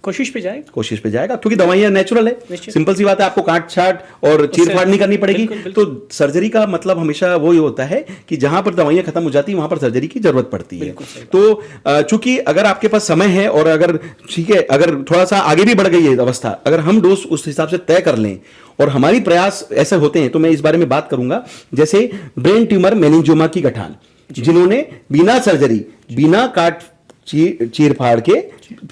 कोशिश पे जाएगा, क्योंकि दवाइयां नेचुरल है, सिंपल सी बात है, आपको काट छाट और चीर-फाड़ नहीं करनी पड़ेगी। तो सर्जरी का मतलब हमेशा वो ही होता है कि जहां पर दवाइयां खत्म हो जाती है वहां पर सर्जरी की जरूरत पड़ती है। तो चूंकि अगर आपके पास समय है और अगर ठीक है, अगर थोड़ा सा आगे भी बढ़ गई है अवस्था, अगर हम डोज उस हिसाब से तय कर लें और हमारी प्रयास ऐसे होते हैं, तो मैं इस बारे में बात करूंगा। जैसे ब्रेन ट्यूमर, मेनिंजियोमा की गठान, जिन्होंने बिना सर्जरी, बिना काट चीर फाड़ के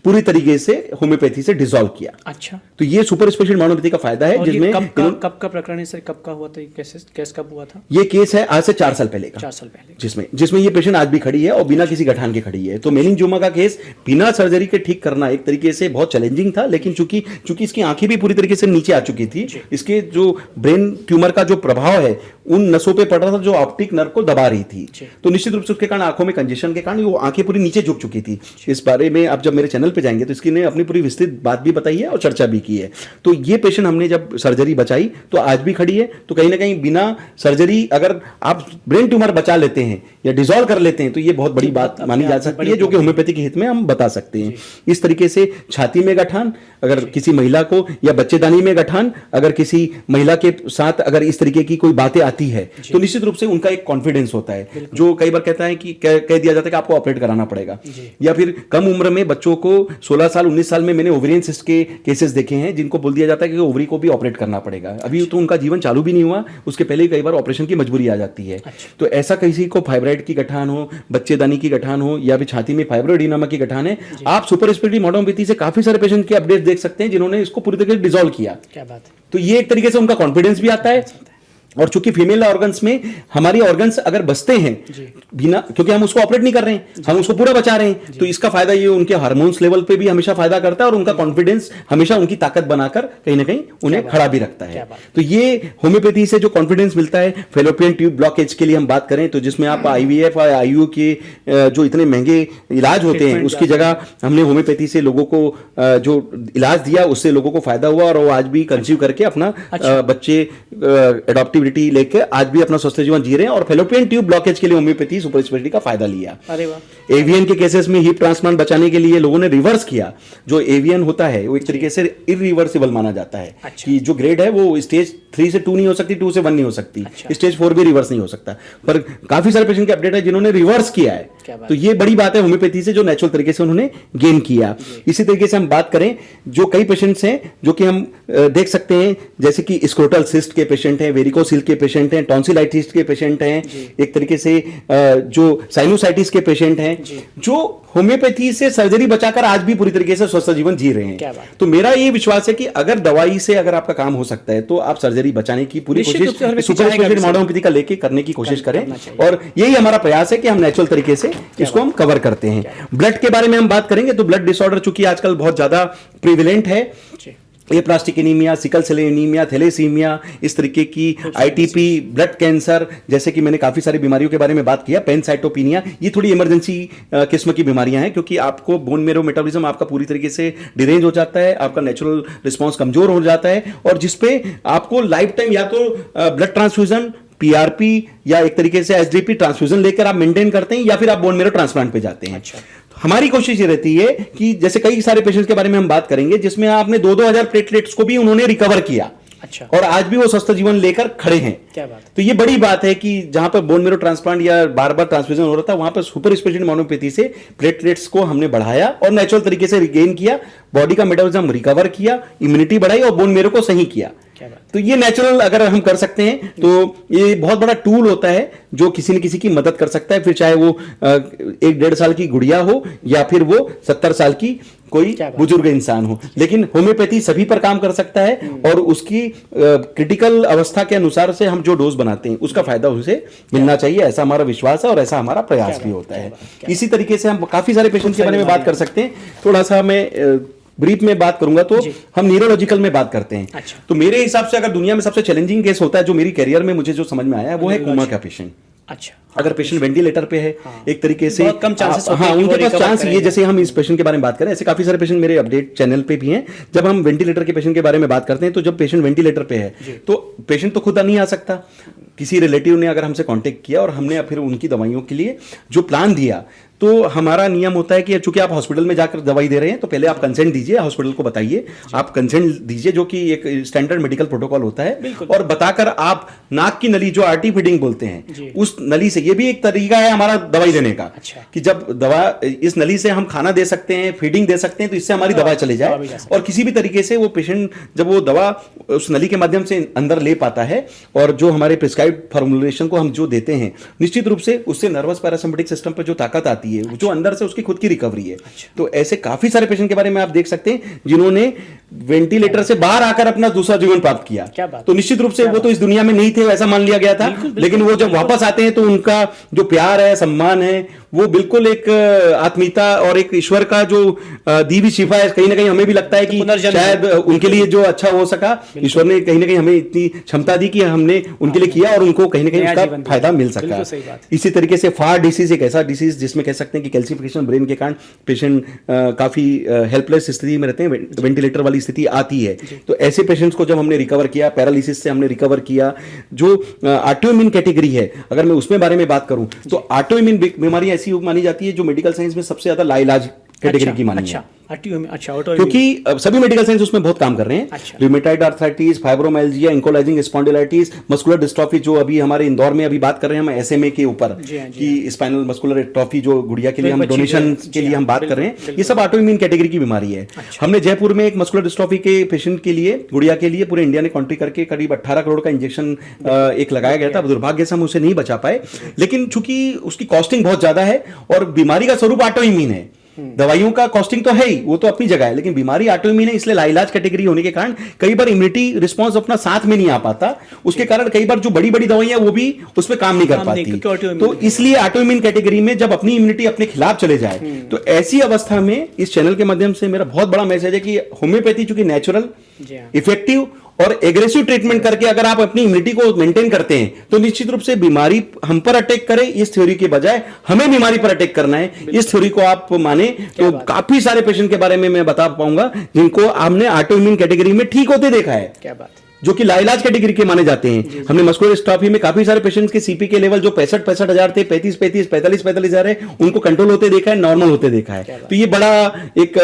पूरी तरीके से होम्योपैथी से डिसॉल्व किया। अच्छा, तो ये सुपर स्पेशल होम्योपैथी का फायदा है, जिसमें कब का प्रकरण है सर? कब का हुआ था? केस कब हुआ था? ये केस है आज से 4 साल पहले का, 4 साल पहले, जिसमें ये पेशेंट आज भी खड़ी है और बिना किसी गठान के खड़ी है। तो मेनिंजियोमा का केस बिना सर्जरी के ठीक करना एक तरीके से बहुत चैलेंजिंग था, लेकिन चूंकि इसकी आंखें भी पूरी तरीके से नीचे आ चुकी थी, इसके जो ब्रेन ट्यूमर का जो प्रभाव है उन नसों पे पड़ रहा था जो ऑप्टिक नर्व को दबा रही थी, तो निश्चित रूप से उसके कारण आंखों में कंजेशन के कारण वो आंखें पूरी नीचे झुक चुकी थी। इस बारे में आप जब मेरे चैनल पे जाएंगे तो इसकी ने अपनी पूरी विस्तृत बात भी बताई है और चर्चा भी की है। तो ये पेशेंट हमने जब सर्जरी बचाई तो आज भी खड़ी है। तो कहीं ना कहीं बिना सर्जरी अगर आप ब्रेन ट्यूमर बचा लेते हैं या डिसॉल्व कर लेते हैं तो ये बहुत बड़ी बात मानी जा सकती है, जो कि होम्योपैथी के हित में हम बता सकते हैं। इस तरीके से छाती में गठान, अगर किसी महिला को, या बच्चेदानी में गठान, अगर किसी महिला के साथ अगर इस तरीके की कोई बातें आती है तो निश्चित रूप से उनका एक कॉन्फिडेंस होता है, जो कई बार कहता है कि कह दिया जाता है कि आपको ऑपरेट कराना पड़ेगा। या फिर कम उम्र में बच्चों को 16 साल 19 साल में मैंने ओवेरियन सिस्ट के केसेस देखे हैं जिनको बोल दिया जाता है कि ओवरी को भी ऑपरेट करना पड़ेगा। अभी तो उनका जीवन चालू भी नहीं हुआ, उसके पहले ही कई बार ऑपरेशन की मजबूरी आ जाती है। तो ऐसा किसी को फाइब्राइड की गठान हो, बच्चेदानी की गठान हो या फिर छाती में फाइब्रोएडिनोमा की गठान है, आप सुपर स्पेशलिटी होम्योपैथी से काफी सारे पेशेंट के अपडेट देख सकते हैं जिन्होंने इसको पूरी तरीके से डिसॉल्व किया। क्या बात है। तो ये एक तरीके से उनका कॉन्फिडेंस भी आता है। और चूंकि फीमेल ऑर्गन्स में हमारी ऑर्गन्स अगर बचते हैं बिना, क्योंकि हम उसको ऑपरेट नहीं कर रहे हैं, हम उसको पूरा बचा रहे हैं, तो इसका फायदा ये उनके हार्मोन्स लेवल पे भी हमेशा फायदा करता है और उनका कॉन्फिडेंस हमेशा उनकी ताकत बनाकर कहीं ना कहीं उन्हें खड़ा भी रखता है। तो ये होम्योपैथी से जो कॉन्फिडेंस मिलता है। फेलोपियन ट्यूब ब्लॉकेज के लिए हम बात करें तो जिसमें आप IVF और IUI के जो इतने महंगे इलाज होते हैं उसकी जगह हमने होम्योपैथी से लोगों को जो इलाज दिया उससे लोगों को फायदा हुआ और वो आज भी कंसीव करके अपना बच्चे एडॉप्टिविटी लेके आज भी अपना स्वस्थ जीवन जी रहे हैं। और फेलोपियन ट्यूब ब्लॉकेज के लिए होम्योपैथी सुपर स्पेशलिटी का फायदा लिया। अरे वाह। एवियन के केसेस में हिप ट्रांसप्लांट बचाने के लिए लोगों ने रिवर्स किया। जो एवियन होता है वो एक तरीके से इरिवर्सिबल माना जाता है। कि जो ग्रेड है वो स्टेज 3 से 2 नहीं हो सकती, 2 से 1 नहीं हो सकती, स्टेज 4 भी रिवर्स नहीं हो सकता। पर काफी सारे पेशेंट के अपडेट है जिन्होंने रिवर्स किया है क्या बात तो ये बड़ी बात है होम्योपैथी से जो नेचुरल तरीके से उन्होंने गेन किया। इसी तरीके से हम बात करें जो कई पेशेंट्स हैं जो कि हम देख सकते हैं, जैसे कि स्क्रोटल सिस्ट के पेशेंट हैं, वेरिकोसिल के पेशेंट हैं, टॉन्सिलाइटिस के पेशेंट हैं, एक तरीके से जो साइनोसाइटिस के पेशेंट हैं, जो होम्योपैथी से सर्जरी बचाकर आज भी पूरी तरीके से स्वस्थ जीवन जी रहे क्या हैं। बात। तो मेरा ये विश्वास है कि अगर दवाई से अगर आपका काम हो सकता है तो आप सर्जरी बचाने की पूरी निश्चित रूप से हर कोशिश व्यक्ति सुपर चाहेगा स्पेशलिटी भी मॉडर्न होम्योपैथी का लेके करने की कोशिश करें, करना चाहिए। और यही हमारा प्रयास है कि हम नेचुरल तरीके से इसको हम कवर करते हैं। ब्लड के बारे में हम बात करेंगे तो ब्लड डिसऑर्डर चूंकि आजकल बहुत ज्यादा प्रिविलेंट है, ये plastic anaemia, sickle cell anaemia, thalassaemia, इस तरीके की आईटीपी, ब्लड कैंसर, जैसे कि मैंने काफी सारी बीमारियों के बारे में बात किया, पेनसाइटोपिनिया, ये थोड़ी इमरजेंसी किस्म की बीमारियां हैं क्योंकि आपको बोन मेरो मेटाबॉलिज्म आपका पूरी तरीके से डिरेंज हो जाता है, आपका नेचुरल रिस्पॉन्स कमजोर हो जाता है, और जिसपे आपको लाइफ टाइम या तो ब्लड ट्रांसफ्यूजन, पीआरपी या एक तरीके से एसडीपी ट्रांसफ्यूजन लेकर आप मेंटेन करते हैं, या फिर आप बोन मेरो ट्रांसप्लांट पे जाते हैं। अच्छा। हमारी कोशिश ये रहती है कि जैसे कई सारे पेशेंट्स के बारे में हम बात करेंगे जिसमें आपने 2-2000 प्लेटलेट्स को भी उन्होंने रिकवर किया, अच्छा, और आज भी वो स्वस्थ जीवन लेकर खड़े हैं। क्या बात। तो ये बड़ी बात है कि जहां पर बोन मेरो ट्रांसप्लांट या बार बार ट्रांसफ्यूजन हो रहा था, वहां पर सुपर स्पेशलिटी होम्योपैथी से प्लेटलेट्स को हमने बढ़ाया और नेचुरल तरीके से रिगेन किया, बॉडी का मेटाबॉलिज्म रिकवर किया, इम्यूनिटी बढ़ाई और बोन मेरो को सही किया। तो ये नेचुरल अगर हम कर सकते हैं तो ये बहुत बड़ा टूल होता है जो किसी न किसी की मदद कर सकता है, फिर चाहे वो 1-1.5 साल की गुड़िया हो या फिर वो 70 साल की कोई बुजुर्ग इंसान हो, लेकिन होम्योपैथी सभी पर काम कर सकता है, और उसकी क्रिटिकल अवस्था के अनुसार से हम जो डोज बनाते हैं उसका फायदा उसे मिलना चाहिए, ऐसा हमारा विश्वास है और ऐसा हमारा प्रयास भी होता है। इसी तरीके से हम काफी सारे पेशेंट के बारे में बात कर सकते हैं। थोड़ा सा मैं ब्रीफ में बात करूंगा तो हम न्यूरोलॉजिकल में बात करते हैं। अच्छा। तो मेरे हिसाब से अगर दुनिया में सबसे चैलेंजिंग केस होता है जो मेरी करियर में मुझे जो समझ में आया है वो है कोमा का पेशेंट। अच्छा। अगर पेशेंट वेंटिलेटर पे है, एक तरीके से बहुत कम चांसेस होते हैं हाँ, कि उनके वो पास recover चांस ये, करेंगे। जैसे हम इस पेशेंट के बारे में बात करें, ऐसे काफी सारे पेशेंट मेरे अपडेट चैनल पे भी हैं। जब हम वेंटिलेटर के पेशेंट के बारे में बात करते हैं तो जब पेशेंट वेंटिलेटर पे है तो पेशेंट तो खुद नहीं आ सकता, किसी रिलेटिव ने अगर हमसे कांटेक्ट किया और हमने फिर उनकी दवाइयों के लिए जो प्लान दिया, तो हमारा नियम होता है कि चूंकि आप हॉस्पिटल में जाकर दवाई दे रहे हैं तो पहले आप कंसेंट दीजिए, हॉस्पिटल को बताइए, आप कंसेंट दीजिए जो कि एक स्टैंडर्ड मेडिकल प्रोटोकॉल होता है, और बताकर आप नाक की नली जो आरटी फीडिंग बोलते हैं उस नली से, ये भी एक तरीका है हमारा दवाई देने का। अच्छा। कि जब दवा इस नली से हम खाना दे सकते हैं, फीडिंग दे सकते हैं, तो इससे हमारी दवा चले जाए, और किसी भी तरीके से वो पेशेंट जब वो दवा उस नली के माध्यम से अंदर ले पाता है, और जो हमारे प्रिस्क्राइब्ड फॉर्मुलेशन को हम जो देते हैं, निश्चित रूप से उससे नर्वस पैरासिम्पैथिक सिस्टम पर जो ताकत आती है, जो अंदर से उसकी खुद की रिकवरी है। तो ऐसे काफी सारे पेशेंट के बारे में आप देख सकते हैं जिन्होंने वेंटिलेटर से बाहर आकर अपना दूसरा जीवन प्राप्त किया। तो निश्चित रूप से वो तो इस दुनिया में नहीं थे, ऐसा मान लिया गया था, लेकिन वो जब वापस आते हैं तो उनका जो प्यार है, सम्मान है, वो बिल्कुल एक आत्मीयता और एक ईश्वर का जो दी हुई शिफा है। कहीं ना कहीं हमें भी लगता है कि शायद उनके लिए जो अच्छा हो सका, ईश्वर ने कहीं ना कहीं हमें इतनी क्षमता दी कि हमने उनके लिए किया और उनको कहीं ना कहीं उसका फायदा मिल सका। इसी तरीके से फार डिसीज एक ऐसा डिसीज जिसमें कह सकते हैं कि कैल्सिफिकेशन ब्रेन के कारण पेशेंट काफी हेल्पलेस स्थिति में रहते हैं, वेंटिलेटर वाली स्थिति आती है। तो ऐसे पेशेंट्स को जब हमने रिकवर किया, पैरालिसिस से हमने रिकवर किया, जो ऑटोइम्यून कैटेगरी है, अगर मैं उसमें बारे में बात करूं तो ऑटोइम्यून बीमारी ऐसी मानी जाती है जो मेडिकल साइंस में सबसे ज्यादा लाइलाज कैटेगरी की मानी है। क्योंकि सभी मेडिकल साइंस उसमें बहुत काम कर रहे हैं। Rheumatoid arthritis, fibromyalgia, ankylosing spondylitis, muscular dystrophy, जो अभी हमारे इंदौर में अभी बात कर रहे हैं हम एसएमए के ऊपर कि स्पाइनल मस्कुलर एट्रोफी जो गुड़िया के लिए हम डोनेशन के लिए हम बात कर रहे हैं, ये सब ऑटोइम्यून कैटेगरी की बीमारी है। हमने जयपुर में एक मस्कुलर डिस्ट्रॉफी के पेशेंट के लिए, गुड़िया के लिए पूरे इंडिया ने कॉन्ट्री करके करीब 18 करोड़ का इंजेक्शन एक लगाया गया था। दुर्भाग्य से हम उसे नहीं बचा पाए, लेकिन चूंकि उसकी कॉस्टिंग बहुत ज्यादा है और बीमारी का स्वरूप ऑटोइम्यून है, दवाइयों का कॉस्टिंग तो है ही, वो तो अपनी जगह है, लेकिन बीमारी ऑटोइम्यून है, इसलिए लाइलाज कैटेगरी होने के कारण कई बार इम्यूनिटी रिस्पांस अपना साथ में नहीं आ पाता। उसके कारण कई बार जो बड़ी बड़ी दवाइयां वो भी उस पर काम नहीं कर पाती। तो इसलिए ऑटोइम्यून कैटेगरी में जब अपनी इम्यूनिटी अपने खिलाफ चले जाए, तो ऐसी अवस्था में इस चैनल के माध्यम से मेरा बहुत बड़ा मैसेज है कि होम्योपैथी चूंकि नेचुरल, इफेक्टिव और एग्रेसिव ट्रीटमेंट करके अगर आप अपनी इम्यूनिटी को मेंटेन करते हैं, तो निश्चित रूप से बीमारी हम पर अटैक करे इस थ्योरी के बजाय हमें बीमारी पर अटैक करना है, इस थ्योरी को आप माने तो काफी सारे पेशेंट के बारे में मैं बता पाऊंगा जिनको हमने ऑटोइम्यून कैटेगरी में ठीक होते देखा है। क्या बात, जो कि लाइलाज कैटेगरी के माने जाते हैं। हमने मस्कुलर डिस्ट्रॉफी में काफी सारे पेशेंट्स के सीपी के लेवल जो 65,000 थे, 45,000 है, उनको कंट्रोल होते देखा है, नॉर्मल होते देखा है। तो ये बड़ा एक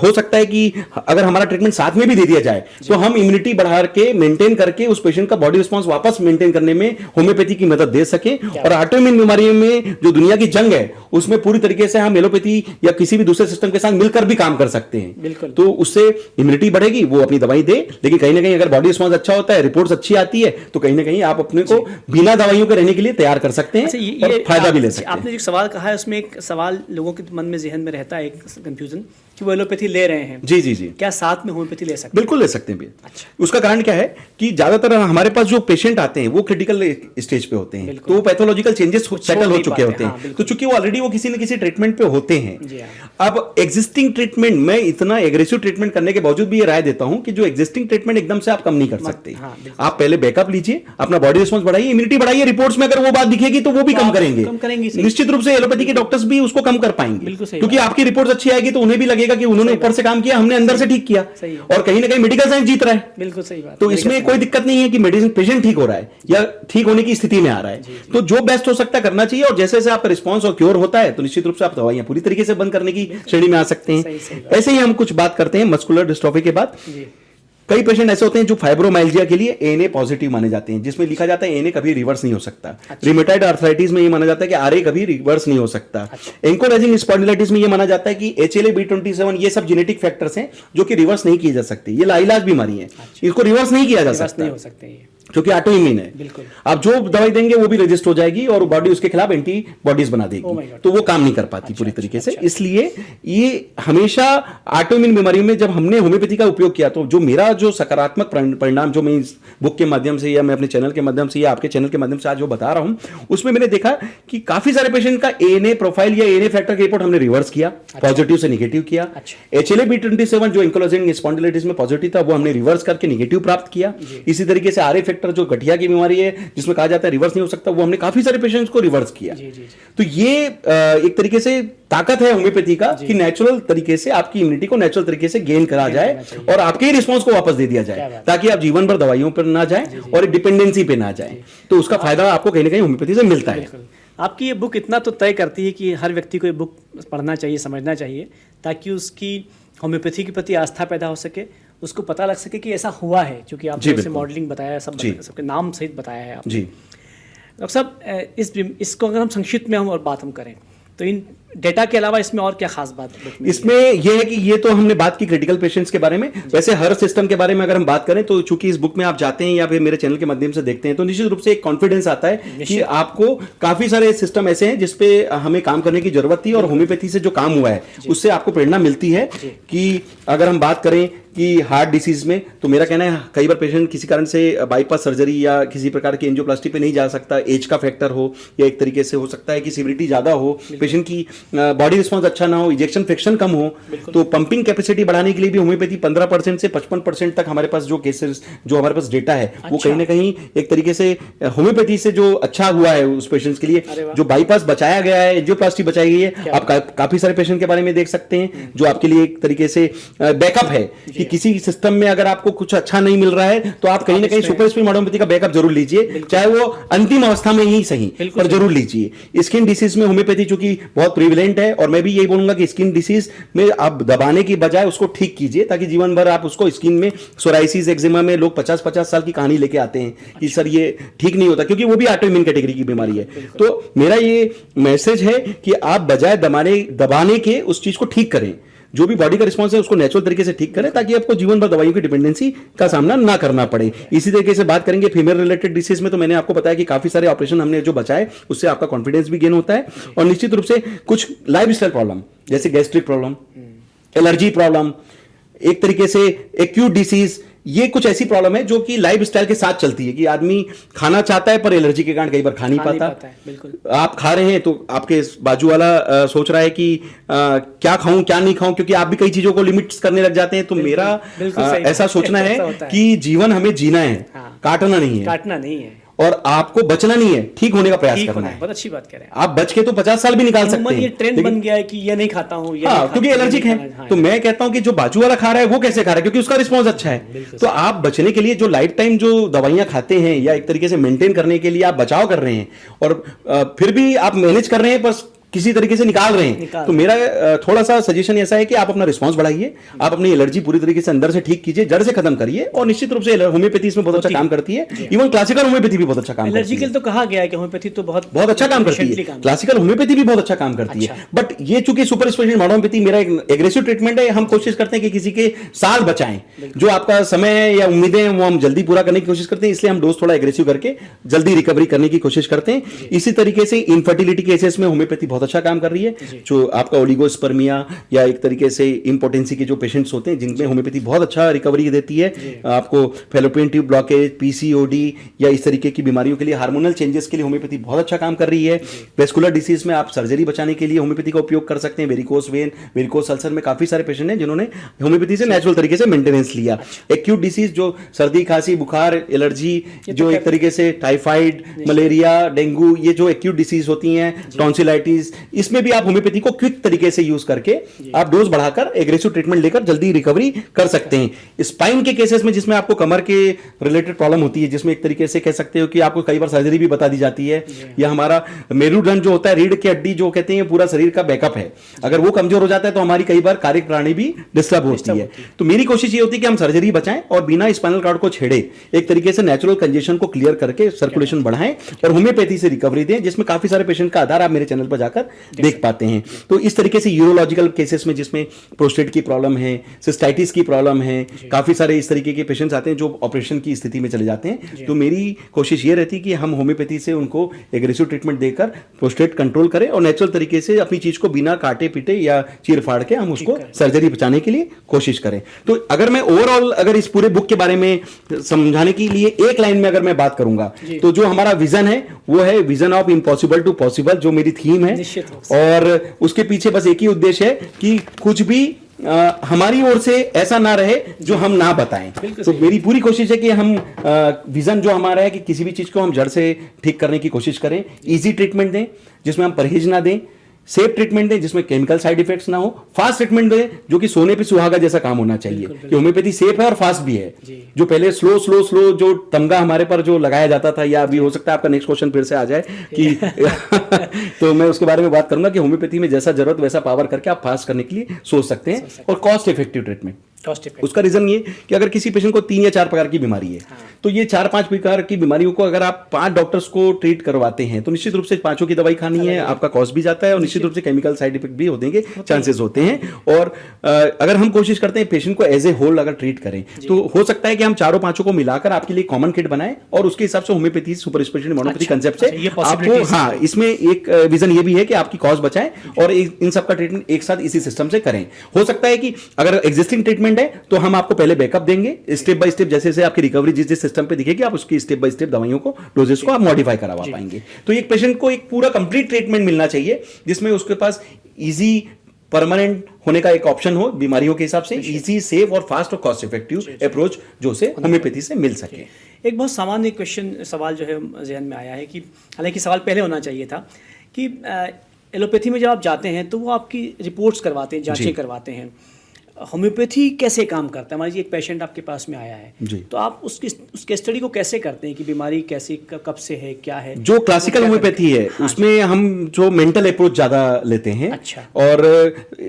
हो सकता है कि अगर हमारा ट्रीटमेंट साथ में भी दे दिया जाए तो हम इम्यूनिटी बढ़ा के मेंटेन करके उस पेशेंट का बॉडी रिस्पॉन्स वापस मेंटेन करने में होम्योपैथी की मदद दे सके। और ऑटोइम्यून बीमारियों में जो दुनिया की जंग है उसमें पूरी तरीके से हम एलोपैथी या किसी भी दूसरे सिस्टम के साथ मिलकर भी काम कर सकते हैं। बिल्कुल। तो उससे इम्यूनिटी बढ़ेगी, वो अपनी दवाई दे, लेकिन कहीं ना कहीं अगर बॉडी रिस्पॉन्स अच्छा होता है, रिपोर्ट्स अच्छी आती है, तो कहीं ना कहीं आप अपने को बिना दवाइयों के रहने के लिए तैयार कर सकते हैं। अच्छा, और फायदा भी ले सकते हैं। आपने जो सवाल कहा है उसमें एक सवाल लोगों के मन में जहन में रहता है, एक कंफ्यूजन कि वो एलोपैथी ले रहे हैं, जी जी जी, क्या साथ में होम्योपैथी ले सकते हैं? बिल्कुल ले सकते हैं भैया। अच्छा। उसका कारण क्या है कि ज्यादातर हमारे पास जो पेशेंट आते हैं वो क्रिटिकल स्टेज पे होते हैं, बिल्कुल। तो पैथोलॉजिकल चेंजेस सेटल हो नहीं चुके पाते, होते हाँ, हैं, बिल्कुल। तो चूंकि वो ऑलरेडी वो किसी न किसी ट्रीटमेंट पे होते हैं। जी हाँ। अब एग्जिस्टिंग ट्रीटमेंट, मैं इतना एग्रेसिव ट्रीटमेंट करने के बावजूद भी ये राय देता हूं कि जो एग्जिस्टिंग ट्रीटमेंट एकदम से आप कम नहीं कर सकते। हाँ, बिल्कुल। आप पहले बैकअप लीजिए, अपना बॉडी रिस्पॉन्स बढ़ाइए, इम्यूनिटी बढ़ाइए, रिपोर्ट्स में अगर वो बात दिखेगी तो वो भी तो कम आप करेंगे, कम करेंगे, सही। निश्चित रूप से एलोपैथी के डॉक्टर्स भी उसको कम कर पाएंगे, बिल्कुल सही क्योंकि बात। आपकी रिपोर्ट्स अच्छी आएगी तो उन्हें भी लगेगा कि उन्होंने ऊपर से काम किया, हमने अंदर से ठीक किया, सही है। और कहीं ना कहीं मेडिकल साइंस जीत रहा है। बिल्कुल सही बात। तो इसमें कोई दिक्कत नहीं है कि मेडिसिन पेशेंट ठीक हो रहा है या ठीक होने की स्थिति में आ रहा है, तो जो बेस्ट हो सकता है करना चाहिए, और जैसे जैसे आपका रिस्पांस और क्योर होता है तो निश्चित रूप से आप दवाइयां पूरी तरीके से बंद करने की श्रेणी में आ सकते सही हैं। बात। ऐसे ही हम कुछ बात करते हैं मस्कुलर डिस्ट्रॉफी के बाद। जी। कई पेशेंट ऐसे होते हैं जो फाइब्रोमाइल्जिया के लिए एएनए पॉजिटिव माने जाते हैं, जिसमें लिखा जाता है एएनए कभी रिवर्स नहीं हो सकता। रिमेटॉइड आर्थराइटिस में ये माना जाता है कि आरए कभी रिवर्स नहीं हो सकता। एंकोलाइजिंग स्पॉन्डिलाइटिस में ये माना जाता है कि HLA-B27 ये सब जेनेटिक फैक्टर्स हैं जो कि रिवर्स नहीं किए जा सकते। ये लाइलाज बीमारी है, इसको रिवर्स नहीं किया जा रिवर्स सकता नहीं हो सकते ये। क्योंकि ऑटो इम्यून है। बिल्कुल। आप जो दवाई देंगे वो भी रजिस्ट हो जाएगी और बॉडी उसके खिलाफ एंटीबॉडीज बना Oh my देगी, God। तो वो काम नहीं कर पाती पूरी तरीके से। इसलिए ये हमेशा ऑटो इम्यून बीमारी में जब हमने होम्योपैथी का उपयोग किया, तो जो मेरा जो सकारात्मक परिणाम जो मैं इस बुक के माध्यम से या मैं अपने चैनल के माध्यम से या आपके चैनल के माध्यम से आज जो बता रहा हूं, उसमें मैंने देखा कि काफी सारे पेशेंट का एएनए प्रोफाइल या एएनए फैक्टर की रिपोर्ट हमने रिवर्स किया, पॉजिटिव से निगेटिव किया। HLA-B27 जो एंकोलाइजिंग स्पॉन्डिलाइटिस में पॉजिटिव था वो हमने रिवर्स करके निगेटिव प्राप्त किया। इसी तरीके से आरए फैक्टर जो गठिया की बीमारी है जिसमें कहा जाता है रिवर्स नहीं हो सकता, वो हमने काफी सारे पेशेंट्स को रिवर्स किया। जी, जी, जी। तो ये एक तरीके से ताकत है होम्योपैथी का कि नेचुरल तरीके से आपकी इम्यूनिटी को नेचुरल तरीके से गेन करा जाए और आपके ही रिस्पॉन्स को वापस दे दिया जाए, ताकि आप जीवन भर दवाइयों पर ना जाए और डिपेंडेंसी पे ना जाए। तो उसका फायदा आपको कहीं ना कहीं होम्योपैथी से मिलता है। बिल्कुल। आपकी ये बुक इतना तो तय करती है कि हर व्यक्ति को ये बुक पढ़ना चाहिए, समझना चाहिए, ताकि उसकी होम्योपैथी के प्रति आस्था पैदा हो सके, उसको पता लग सके कि ऐसा हुआ है, क्योंकि आपने जैसे मॉडलिंग बताया, सबके नाम सहित बताया है आपने। जी डॉक्टर साहब, इसको अगर हम संक्षिप्त में और बात हम करें तो इन डेटा के अलावा इसमें और क्या खास बात है? इसमें यह है कि ये तो हमने बात की क्रिटिकल पेशेंट्स के बारे में, वैसे हर सिस्टम के बारे में अगर हम बात करें तो चूंकि इस बुक में आप जाते हैं या फिर मेरे चैनल के माध्यम से देखते हैं तो निश्चित रूप से एक कॉन्फिडेंस आता है कि आपको काफी सारे सिस्टम ऐसे हैं जिसपे हमें काम करने की जरूरत थी, और होम्योपैथी से जो काम हुआ है उससे आपको प्रेरणा मिलती है कि अगर हम बात करें कि हार्ट डिसीज में, तो मेरा कहना है कई बार पेशेंट किसी कारण से बाईपास सर्जरी या किसी प्रकार की एंजियोप्लास्टी पे नहीं जा सकता, एज का फैक्टर हो या एक तरीके से हो सकता है कि सीवियरिटी ज्यादा हो, पेशेंट की बॉडी रिस्पॉन्स अच्छा ना हो, इजेक्शन फ्रिक्शन कम हो, तो पंपिंग कैपेसिटी बढ़ाने के लिए भी होम्योपैथी 15% से 55% तक हमारे पास जो केसेस, जो हमारे पास डेटा है वो कहीं ना कहीं एक तरीके से होम्योपैथी से जो अच्छा हुआ है उस पेशेंट्स के लिए, जो बाईपास बचाया गया है, एंजियोप्लास्टी बचाई गई है। आप काफी सारे पेशेंट के बारे में देख सकते हैं जो आपके लिए एक तरीके से बैकअप है कि किसी सिस्टम में अगर आपको कुछ अच्छा नहीं मिल रहा है तो आप कहीं ना कहीं सुपर स्पेशलिटी होम्योपैथी का बैकअप जरूर लीजिए, चाहे वो अंतिम अवस्था में ही सही, पर जरूर लीजिए। स्किन डिसीज में होम्योपैथी चूंकि बहुत प्रिविलेंट है, और मैं भी यही बोलूंगा कि स्किन डिसीज में आप दबाने की बजाय उसको ठीक कीजिए, ताकि जीवन भर आप उसको, स्किन में सोराइसिस, एक्जिमा में लोग 50-50 साल की कहानी लेके आते हैं कि सर ये ठीक नहीं होता, क्योंकि वो भी ऑटो इम्यून कैटेगरी की बीमारी है। तो मेरा ये मैसेज है कि आप बजाय दबाने के उस चीज को ठीक करें, जो भी बॉडी का रिस्पांस है उसको नेचुरल तरीके से ठीक करें, ताकि आपको जीवन भर दवाइयों की डिपेंडेंसी का सामना ना करना पड़े। इसी तरीके से बात करेंगे फीमेल रिलेटेड डिसीज में, तो मैंने आपको बताया कि काफी सारे ऑपरेशन हमने जो बचाए उससे आपका कॉन्फिडेंस भी गेन होता है, और निश्चित रूप से कुछ लाइफस्टाइल प्रॉब्लम जैसे गैस्ट्रिक प्रॉब्लम, एलर्जी प्रॉब्लम, एक तरीके से एक्यूट डिसीज, ये कुछ ऐसी प्रॉब्लम है जो कि लाइफ स्टाइल के साथ चलती है कि आदमी खाना चाहता है पर एलर्जी के कारण कई बार खा नहीं पाता है। बिल्कुल। आप खा रहे हैं तो आपके बाजू वाला सोच रहा है कि क्या खाऊं क्या नहीं खाऊं, क्योंकि आप भी कई चीजों को लिमिट्स करने लग जाते हैं। तो मेरा ऐसा सोचना है कि जीवन हमें जीना है, काटना नहीं है, काटना नहीं है, और आपको बचना नहीं है, ठीक होने का प्रयास करना है। बहुत अच्छी बात कह रहे हैं आप बच के तो 50 साल भी निकाल सकते हैं। ये ट्रेंड बन गया है कि ये नहीं खाता हूं, ये हाँ, क्योंकि एलर्जिक है। तो मैं कहता हूं कि जो बाजू वाला खा रहा है वो कैसे खा रहा है, क्योंकि उसका रिस्पॉन्स अच्छा है। तो आप बचने के लिए जो लाइफ टाइम जो दवाइयां खाते हैं या एक तरीके से मेंटेन करने के लिए आप बचाव कर रहे हैं, और फिर भी आप मैनेज कर रहे हैं, बस किसी तरीके से निकाल रहे हैं। तो मेरा थोड़ा सा सजेशन ऐसा है कि आप अपना रिस्पांस बढ़ाइए, आप अपनी एलर्जी पूरी तरीके से अंदर से ठीक कीजिए, जड़ से खत्म करिए, और निश्चित रूप से होम्योपैथी इसमें बहुत अच्छा काम करती है। इवन क्लासिकल होम्योपैथी भी बहुत अच्छा काम करती है। एलर्जी के लिए तो कहा गया है कि होम्योपैथी तो बहुत अच्छा काम करती है, क्लासिकल होम्योपैथी भी बहुत अच्छा काम करती है। बट ये चूंकि सुपर स्पेशलिस्ट मॉडर्न होम्योपैथी मेरा एक एग्रेसिव ट्रीटमेंट है, हम कोशिश करते हैं कि किसी के साल बचाएं, जो आपका समय है या उम्मीदें हैं वो हम जल्दी पूरा करने की कोशिश करते हैं, इसलिए हम डोज थोड़ा एग्रेसिव करके जल्दी रिकवरी करने की कोशिश करते हैं। इसी तरीके से इनफर्टिलिटी केसेस में होम्योपैथी बहुत अच्छा काम कर रही है, जो आपका ओलिगोस्पर्मिया या एक तरीके से इंपोटेंसी के जो पेशेंट्स होते हैं जिनमें होम्योपैथी बहुत अच्छा रिकवरी देती है। आपको फैलोपियन ट्यूब ब्लॉकेज, पीसीओडी या इस तरीके की बीमारियों के लिए, हार्मोनल चेंजेस के लिए होम्योपैथी बहुत अच्छा काम कर रही है। वेस्कुलर डिसीज में आप सर्जरी बचाने के लिए होम्योपैथी का उपयोग कर सकते हैं। वेरिकोस वेन, वेरिकोस अल्सर में काफी सारे पेशेंट हैं जिन्होंने होम्योपैथी से नेचुरल तरीके से मेंटेनेंस लिया। एक्यूट डिसीज जो सर्दी, खांसी, बुखार, एलर्जी, जो एक तरीके से टाइफाइड, मलेरिया, डेंगू, ये जो एक्यूट डिसीज होती हैं, टॉन्सिलाइटिस, इसमें भी आप होम्योपैथी को क्विक तरीके से यूज करके आप डोज बढ़ाकर एग्रेसिव ट्रीटमेंट लेकर जल्दी रिकवरी कर सकते हैं। स्पाइन के केसेस में जिसमें आपको कमर के रिलेटेड प्रॉब्लम होती है, जिसमें एक तरीके से कह सकते हो कि आपको कई बार सर्जरी भी बता दी जाती है, या हमारा मेरुदंड जो होता है, रीढ़ की हड्डी जो कहते हैं पूरा शरीर का बैकअप है, अगर वो कमजोर हो जाता है तो हमारी कई बार कार्य प्रणाली भी डिस्टर्ब होती है। तो मेरी कोशिश ये होती है कि हम सर्जरी बचाएं और बिना स्पाइनल कॉर्ड को छेड़े एक तरीके से नेचुरल कंजेशन को क्लियर करके सर्कुलेशन बढ़ाएं और होम्योपैथी से रिकवरी दें, जिसमें काफी सारे पेशेंट का आधार आप मेरे चैनल पर जाकर देख पाते हैं। तो इस तरीके से यूरोलॉजिकल केसेस में जिसमें प्रोस्टेट की प्रॉब्लम है, सिस्टाइटिस की प्रॉब्लम है, काफी सारे इस तरीके के पेशेंट्स आते हैं जो ऑपरेशन की स्थिति में चले जाते हैं। तो मेरी कोशिश ये रहती है कि हम होम्योपैथी से उनको एग्रेसिव ट्रीटमेंट देकर प्रोस्टेट कंट्रोल करें और नेचुरल तरीके से अपनी चीज को बिना काटे पीटे या चीर फाड़ के हम उसको सर्जरी बचाने के लिए कोशिश करें। तो अगर मैं ओवरऑल अगर इस पूरे बुक के बारे में समझाने के लिए एक लाइन में अगर मैं बात करूंगा, तो जो हमारा विजन है वो है vision of impossible to possible, जो मेरी थीम है, और उसके पीछे बस एक ही उद्देश्य है कि कुछ भी हमारी ओर से ऐसा ना रहे जो हम ना बताएं। तो मेरी पूरी कोशिश है कि हम विजन जो हमारा है कि किसी भी चीज को हम जड़ से ठीक करने की कोशिश करें, इजी ट्रीटमेंट दें जिसमें हम परहेज ना दें, सेफ ट्रीटमेंट दें जिसमें केमिकल साइड इफेक्ट्स ना हो, फास्ट ट्रीटमेंट दें जो कि सोने पे सुहागा जैसा काम होना चाहिए कि होम्योपैथी सेफ है और फास्ट भी है। जो पहले स्लो जो तमगा हमारे पर जो लगाया जाता था, या अभी हो सकता है आपका नेक्स्ट क्वेश्चन फिर से आ जाए कि तो मैं उसके बारे में बात करूंगा कि होम्योपैथी में जैसा जरूरत वैसा पावर करके आप फास्ट करने के लिए सोच सकते हैं। और कॉस्ट इफेक्टिव ट्रीटमेंट, उसका रीजन ये कि अगर किसी पेशेंट को 3 या 4 प्रकार की बीमारी है, तो ये 4-5 प्रकार की बीमारियों को अगर आप 5 डॉक्टर्स को ट्रीट करवाते हैं तो निश्चित रूप से 5 की दवाई खानी है, आपका कॉस्ट भी जाता है और निश्चित रूप से केमिकल साइड इफेक्ट भी होने के चांसेस होते हैं। और अगर हम कोशिश करते हैं पेशेंट को एज ए होल अगर ट्रीट करें, तो हो सकता है कि हम 4-5 को मिलाकर आपके लिए कॉमन किट बनाएं और उसके हिसाब से होम्योपैथी सुपर स्पेशलिटी मोनोपैथी कंसेप्ट से आपको, हाँ, इसमें एक विजन ये भी है कि आपकी कॉस्ट बचाएं और इन सबका ट्रीटमेंट एक साथ इसी सिस्टम से करें। हो सकता है कि अगर एग्जिस्टिंग ट्रीटमेंट है तो हम आपको पहले बैकअप देंगे, स्टेप बाय स्टेप जैसे जैसे आपकी रिकवरी जिस जिस सिस्टम पे दिखेगी आप उसकी स्टेप बाय स्टेप दवाइयों को, डोजेस को आप मॉडिफाई करवा पाएंगे। तो एक पेशेंट को एक पूरा कंप्लीट ट्रीटमेंट मिलना चाहिए जिसमें उसके पास इजी परमानेंट होने का एक ऑप्शन हो बीमारियों के हिसाब से, इजी, सेफ और फास्ट और कॉस्ट इफेक्टिव अप्रोच जो उसे होम्योपैथी से मिल सके। एक बहुत सामान्य सवाल जो है जहन में आया है कि हालांकि सवाल पहले होना चाहिए था कि एलोपैथी में जब आप जाते हैं तो वो आपकी रिपोर्ट्स करवाते हैं, जांचें करवाते हैं। होम्योपैथी कैसे काम करता है? मान लीजिए एक पेशेंट आपके पास में आया है, तो आप उसके स्टडी को कैसे करते हैं कि बीमारी कैसी कब से है, क्या है? जो क्लासिकल होम्योपैथी है उसमें हम जो मेंटल अप्रोच ज्यादा लेते हैं। अच्छा। और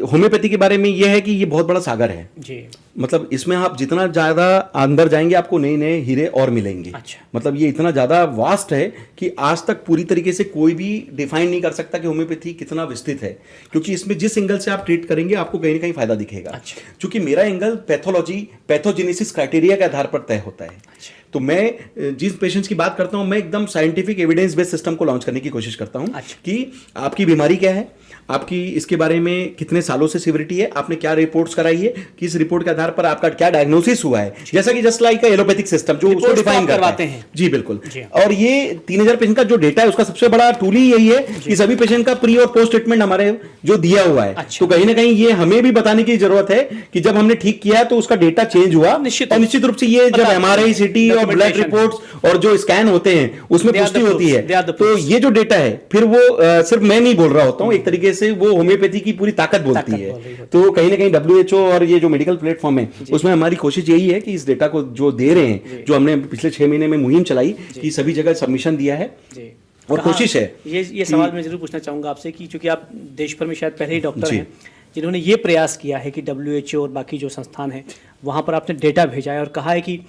होम्योपैथी के बारे में यह है कि ये बहुत बड़ा सागर है जी, मतलब इसमें आप जितना ज्यादा अंदर जाएंगे आपको नए नए हीरे और मिलेंगे। अच्छा। मतलब ये इतना ज्यादा वास्ट है कि आज तक पूरी तरीके से कोई भी डिफाइन नहीं कर सकता कि होम्योपैथी कितना विस्तृत है, क्योंकि इसमें जिस एंगल से आप ट्रीट करेंगे आपको कहीं ना कहीं फायदा दिखेगा। अच्छा। क्योंकि मेरा एंगल पैथोलॉजी, पैथोजेनेसिस क्राइटेरिया के आधार पर तय होता है। अच्छा। तो मैं जिस पेशेंट्स की बात करता हूं मैं एकदम साइंटिफिक एविडेंस बेस्ड सिस्टम को लॉन्च करने की कोशिश करता हूं। अच्छा। कि आपकी बीमारी क्या है, आपकी इसके बारे में कितने सालों से सिविरिटी है, आपने क्या रिपोर्ट्स कराई है, किस रिपोर्ट के आधार पर आपका क्या डायग्नोसिस हुआ है, जैसा कि जस्ट लाइक एलोपैथिक सिस्टम जो उसको डिफाइन करवाते हैं। जी बिल्कुल। और ये 3000 पेशेंट का जो डेटा है उसका सबसे बड़ा टूल ही यही है कि सभी पेशेंट का प्री और पोस्ट ट्रीटमेंट हमारे जो दिया हुआ है। तो कहीं ना कहीं ये हमें भी बताने की जरूरत है कि जब हमने ठीक किया तो उसका डेटा चेंज हुआ। और निश्चित रूप से ये जब MRI, CT और ब्लड रिपोर्ट्स और जो स्कैन होते हैं उसमें पुष्टि होती है। तो ये जो डेटा है फिर वो सिर्फ मैं नहीं बोल रहा होता हूँ, एक तरीके से वो होम्योपैथी की पूरी ताकत बोलती है। तो कहीं ना कहीं WHO और ये जो मेडिकल प्लेटफॉर्म है उसमें हमारी कोशिश यही है कि इस डेटा को जो दे रहे हैं, जो हमने पिछले 6 महीने में मुहिम चलाई कि सभी जगह सबमिशन दिया है और कोशिश है। ये सवाल मैं जरूर पूछना चाहूँगा आपसे कि चूंकि आप देश भर में शायद पहले ही डॉक्टर जी। हैं जिन्होंने ये प्रयास किया है कि WHO और बाकी जो संस्थान हैं वहाँ पर आपने डेटा भेजा है और कहा है कि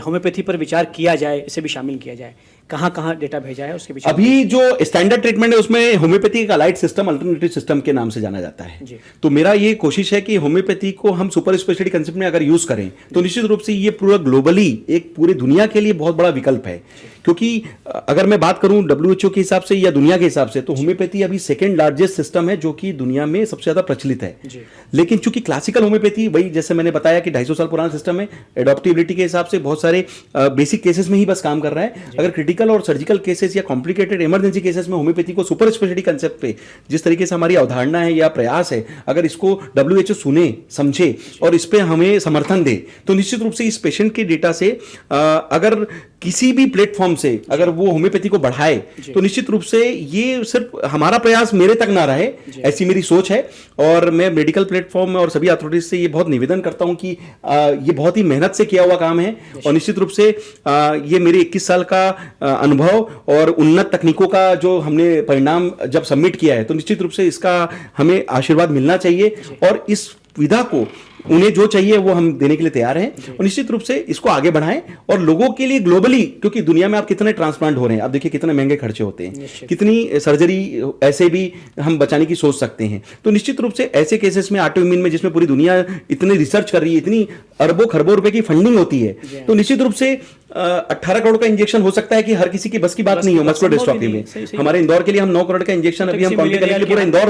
होम्योपैथी पर विचार किया जाए, इसे भी शामिल किया जाए। कहाँ कहाँ डेटा भेजा है उसके विचार? अभी जो स्टैंडर्ड ट्रीटमेंट है उसमें होम्योपैथी का अलाइड सिस्टम अल्टरनेटिव सिस्टम के नाम से जाना जाता है। जी। तो मेरा ये कोशिश है कि होम्योपैथी को हम सुपर स्पेशलिटी कंसेप्ट में अगर यूज करें तो निश्चित रूप से ये पूरा ग्लोबली एक पूरी दुनिया के लिए बहुत बड़ा विकल्प है। क्योंकि अगर मैं बात करूं WHO के हिसाब से या दुनिया के हिसाब से तो होम्योपैथी अभी सेकंड लार्जेस्ट सिस्टम है जो कि दुनिया में सबसे ज्यादा प्रचलित है। लेकिन चूंकि क्लासिकल होम्योपैथी वही जैसे मैंने बताया कि 250 साल पुराना सिस्टम है, एडॉप्टिबिलिटी के हिसाब से बहुत सारे बेसिक केसेस में ही बस काम कर रहा है। अगर क्रिटिकल और सर्जिकल केसेस या कॉम्प्लिकेटेड इमरजेंसी केसेस में होम्योपैथी को सुपर स्पेशलिटी कंसेप्ट पे जिस तरीके से हमारी अवधारणा है या प्रयास है, अगर इसको WHO सुने, समझे और इस पे हमें समर्थन दे तो निश्चित रूप से इस पेशेंट के डेटा से अगर किसी भी प्लेटफॉर्म से अगर वो होम्योपैथी को बढ़ाए तो निश्चित रूप से ये सिर्फ हमारा प्रयास मेरे तक ना रहे, ऐसी मेरी सोच है। और मैं मेडिकल प्लेटफॉर्म में और सभी अथॉरिटीज से ये बहुत निवेदन करता हूं कि ये बहुत ही मेहनत से किया हुआ काम है और निश्चित रूप से ये मेरे 21 साल का अनुभव और उन्नत तकनीकों का जो हमने परिणाम जब सबमिट किया है तो निश्चित रूप से इसका हमें आशीर्वाद मिलना चाहिए और इस विधा को उन्हें जो चाहिए वो हम देने के लिए तैयार हैं और निश्चित रूप से इसको आगे बढ़ाएं और लोगों के लिए ग्लोबली, क्योंकि दुनिया में आप कितने ट्रांसप्लांट हो रहे हैं, आप देखिए कितने महंगे खर्चे होते हैं, कितनी सर्जरी ऐसे भी हम बचाने की सोच सकते हैं। तो निश्चित रूप से ऐसे केसेस में ऑटोइम्यून में जिसमें पूरी दुनिया इतनी रिसर्च कर रही है, इतनी अरबों खरबों रुपए की फंडिंग होती है, तो निश्चित रूप से 18 करोड़ का इंजेक्शन हो सकता है कि हर किसी की बस की बात नहीं हो मस्कुलर डिस्ट्रॉफी में। हमारे इंदौर के लिए हम 9 करोड़ का इंजेक्शन अभी हम काउंटी करने के लिए पूरा इंदौर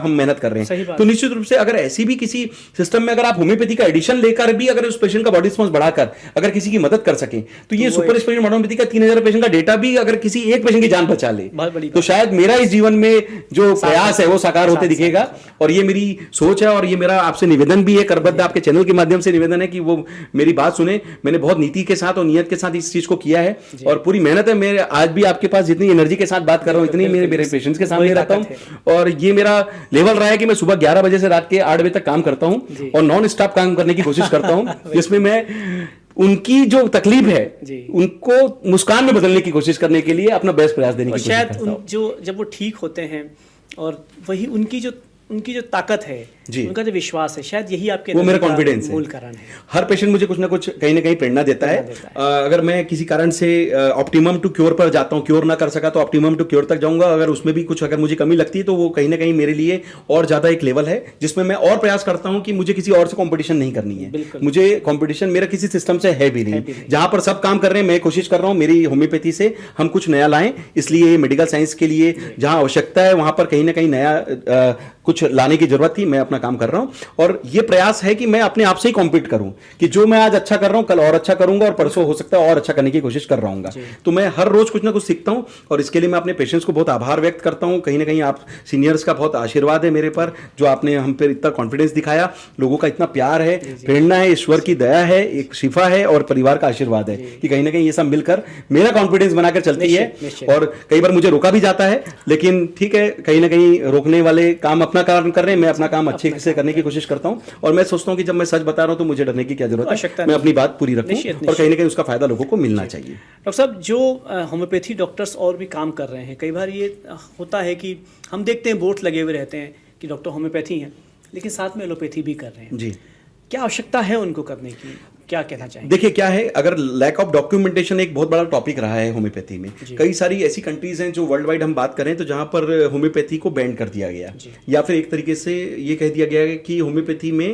हम मेहनत कर रहे हैं। तो निश्चित रूप से अगर ऐसी भी किसी सिस्टम में अगर आप होम्योपैथी का एडिशन लेकर भी अगर उस पेशेंट का बॉडी रिस्पांस बढ़ाकर अगर किसी की मदद कर सके तो ये सुपर स्पेशलिटी मॉडर्न होम्योपैथी का 3000 पेशेंट का डेटा भी अगर किसी एक पेशेंट की जान बचा ले तो शायद मेरा इस जीवन में जो प्रयास है वो साकार होते दिखेगा। और ये मेरी सोच है और ये मेरा आपसे निवेदन भी है, करबद्ध आपके चैनल के माध्यम से निवेदन है कि वो मेरी बात सुने। मैंने बहुत नीति के साथ और नियत के साथ इस चीज को किया है और पूरी मेहनत है। मैं आज भी आपके पास जितनी एनर्जी के साथ बात कर रहा हूं इतनी मेरे पेशेंट्स के सामने रहता हूं और ये मेरा लेवल रहा है कि मैं सुबह 11 बजे से रात के 8 बजे तक काम करता हूं और नॉन स्टॉप काम करने की कोशिश करता हूं जिसमें मैं उनकी जो तकलीफ है उनको मुस्कान में बदलने की कोशिश करने के लिए अपना बेस्ट प्रयास देने की कोशिश करता हूं। शायद जो जब वो ठीक होते हैं और वही उनकी जो ताकत है, उनका जो विश्वास है, शायद यही आपके वो मेरा कॉन्फिडेंस मूल कारण है। हर पेशेंट मुझे कुछ ना कुछ कहीं ना कहीं प्रेरणा देता है। अगर मैं किसी कारण से ऑप्टिमम टू क्योर पर जाता हूँ, क्योर ना कर सका तो ऑप्टिमम टू क्योर तक जाऊंगा, अगर उसमें भी कुछ अगर मुझे कमी लगती है तो वो कहीं ना कहीं मेरे लिए और ज्यादा एक लेवल है जिसमें मैं और प्रयास करता हूँ कि मुझे किसी और से कॉम्पिटिशन नहीं करनी है। मुझे कॉम्पिटिशन मेरा किसी सिस्टम से है भी नहीं। जहां पर सब काम कर रहे हैं मैं कोशिश कर रहा हूँ मेरी होम्योपैथी से हम कुछ नया लाएं, इसलिए मेडिकल साइंस के लिए जहां आवश्यकता है वहां पर कहीं ना कहीं नया कुछ लाने की जरूरत थी। मैं अपना काम कर रहा हूं और ये प्रयास है कि मैं अपने आप से ही कॉम्पीट करूं कि जो मैं आज अच्छा कर रहा हूं कल और अच्छा करूंगा और परसों हो सकता है और अच्छा करने की कोशिश कर रहा हूंगा। तो मैं हर रोज कुछ ना कुछ सीखता हूं और इसके लिए मैं अपने पेशेंट्स को बहुत आभार व्यक्त करता हूं। कहीं ना कहीं आप सीनियर्स का बहुत आशीर्वाद है मेरे पर, जो आपने हम पर इतना कॉन्फिडेंस दिखाया, लोगों का इतना प्यार है, प्रेरणा है, ईश्वर की दया है, एक शिफा है और परिवार का आशीर्वाद है कि कहीं ना कहीं ये सब मिलकर मेरा कॉन्फिडेंस बनाकर चलती है। और कई बार मुझे रोका भी जाता है लेकिन ठीक है, कहीं ना कहीं रोकने वाले काम अपना काम कर रहे हैं, मैं अपना काम अच्छे से करने की कोशिश करता हूं और मैं सोचता हूं कि जब मैं सच बता रहा हूं तो मुझे डरने की क्या जरूरत है, मैं अपनी बात पूरी रखूं और कहीं ना कहीं उसका फायदा लोगों को मिलना चाहिए। डॉक्टर साहब, जो होम्योपैथी डॉक्टर्स और भी काम कर रहे हैं, कई बार ये होता है कि हम देखते हैं बोर्ड लगे हुए रहते हैं कि डॉक्टर होम्योपैथी हैं लेकिन साथ में एलोपैथी भी कर रहे हैं जी, क्या आवश्यकता है उनको करने की, क्या कहना चाहिए? देखिए क्या है, अगर लैक ऑफ डॉक्यूमेंटेशन एक बहुत बड़ा टॉपिक रहा है होम्योपैथी में। कई सारी ऐसी कंट्रीज हैं जो वर्ल्ड वाइड हम बात करें तो जहां पर होम्योपैथी को बैन कर दिया गया या फिर एक तरीके से ये कह दिया गया है कि होम्योपैथी में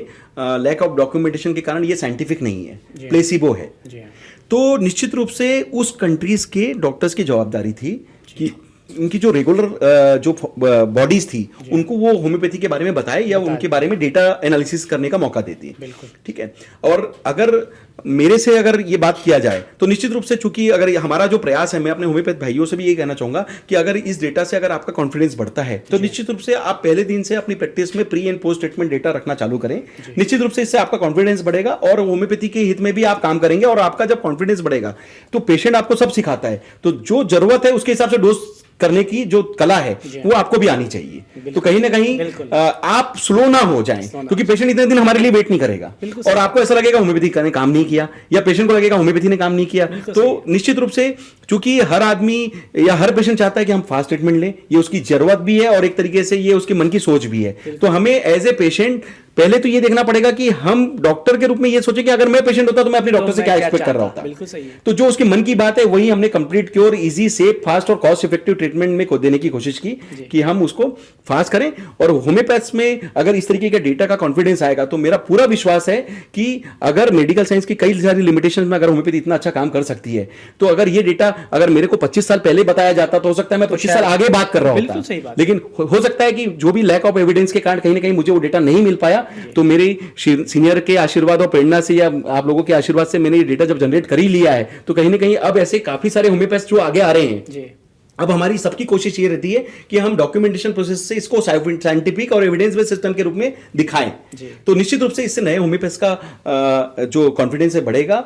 लैक ऑफ डॉक्यूमेंटेशन के कारण ये साइंटिफिक नहीं है, प्लेसिबो है। तो निश्चित रूप से उस कंट्रीज के डॉक्टर्स की जवाबदारी थी कि उनकी जो रेगुलर जो बॉडीज थी उनको वो होम्योपैथी के बारे में बताए या उनके बारे में डेटा एनालिसिस करने का मौका देती है। ठीक है, और अगर मेरे से अगर ये बात किया जाए तो निश्चित रूप से चूंकि अगर हमारा जो प्रयास है, मैं अपने होम्योपैथ भाइयों से भी ये कहना चाहूंगा कि अगर इस डेटा से अगर आपका कॉन्फिडेंस बढ़ता है तो निश्चित रूप से आप पहले दिन से अपनी प्रैक्टिस में pre and post treatment data रखना चालू करें। निश्चित रूप से इससे आपका कॉन्फिडेंस बढ़ेगा और होम्योपैथी के हित में भी आप काम करेंगे और आपका जब कॉन्फिडेंस बढ़ेगा तो पेशेंट आपको सब सिखाता है, तो जो जरूरत है उसके हिसाब से डोज करने की जो कला है वो आपको भी आनी चाहिए। तो कहीं ना कहीं आप स्लो ना हो जाएं, क्योंकि पेशेंट इतने दिन हमारे लिए वेट नहीं करेगा और आपको ऐसा लगेगा होम्योपैथी ने काम नहीं किया या पेशेंट को लगेगा होम्योपैथी ने काम नहीं किया। तो निश्चित रूप से चूंकि हर आदमी या हर पेशेंट चाहता है कि हम फास्ट ट्रीटमेंट लें, ये उसकी जरूरत भी है और एक तरीके से ये उसके मन की सोच भी है। तो हमें एज ए पेशेंट पहले तो ये देखना पड़ेगा कि हम डॉक्टर के रूप में ये सोचे कि अगर मैं पेशेंट होता तो मैं अपने डॉक्टर से क्या एक्सपेक्ट कर रहा होता। बिल्कुल सही है। तो जो उसके मन की बात है वही हमने complete cure, easy, safe, fast और कॉस्ट इफेक्टिव ट्रीटमेंट में को देने की कोशिश की कि हम उसको फास्ट करें। और होम्योपैथ्स में अगर इस तरीके के डेटा का कॉन्फिडेंस आएगा तो मेरा पूरा विश्वास है कि अगर मेडिकल साइंस की कई सारी लिमिटेशन में अगर होम्योपैथी इतना अच्छा काम कर सकती है, तो अगर ये डेटा अगर मेरे को 25 साल पहले बताया जाता तो हो सकता है मैं 25 साल आगे बात कर रहा होता। लेकिन हो सकता है कि जो भी लैक ऑफ एविडेंस के कारण कहीं ना कहीं मुझे वो डेटा नहीं मिल पाया, तो मेरी सीनियर के आशीर्वाद और प्रेरणा से या आप लोगों के आशीर्वाद से मैंने ये डेटा जब जनरेट कर ही लिया है, तो कहीं ना कहीं अब ऐसे काफी सारे होम्योपैथ जो आगे आ रहे हैं। अब हमारी सबकी कोशिश ये रहती है कि हम डॉक्यूमेंटेशन प्रोसेस से इसको साइंटिफिक और एविडेंस बेस्ड सिस्टम के रूप में दिखाएं। तो निश्चित रूप से इससे नए होम्योपैथ्स का जो कॉन्फिडेंस है बढ़ेगा।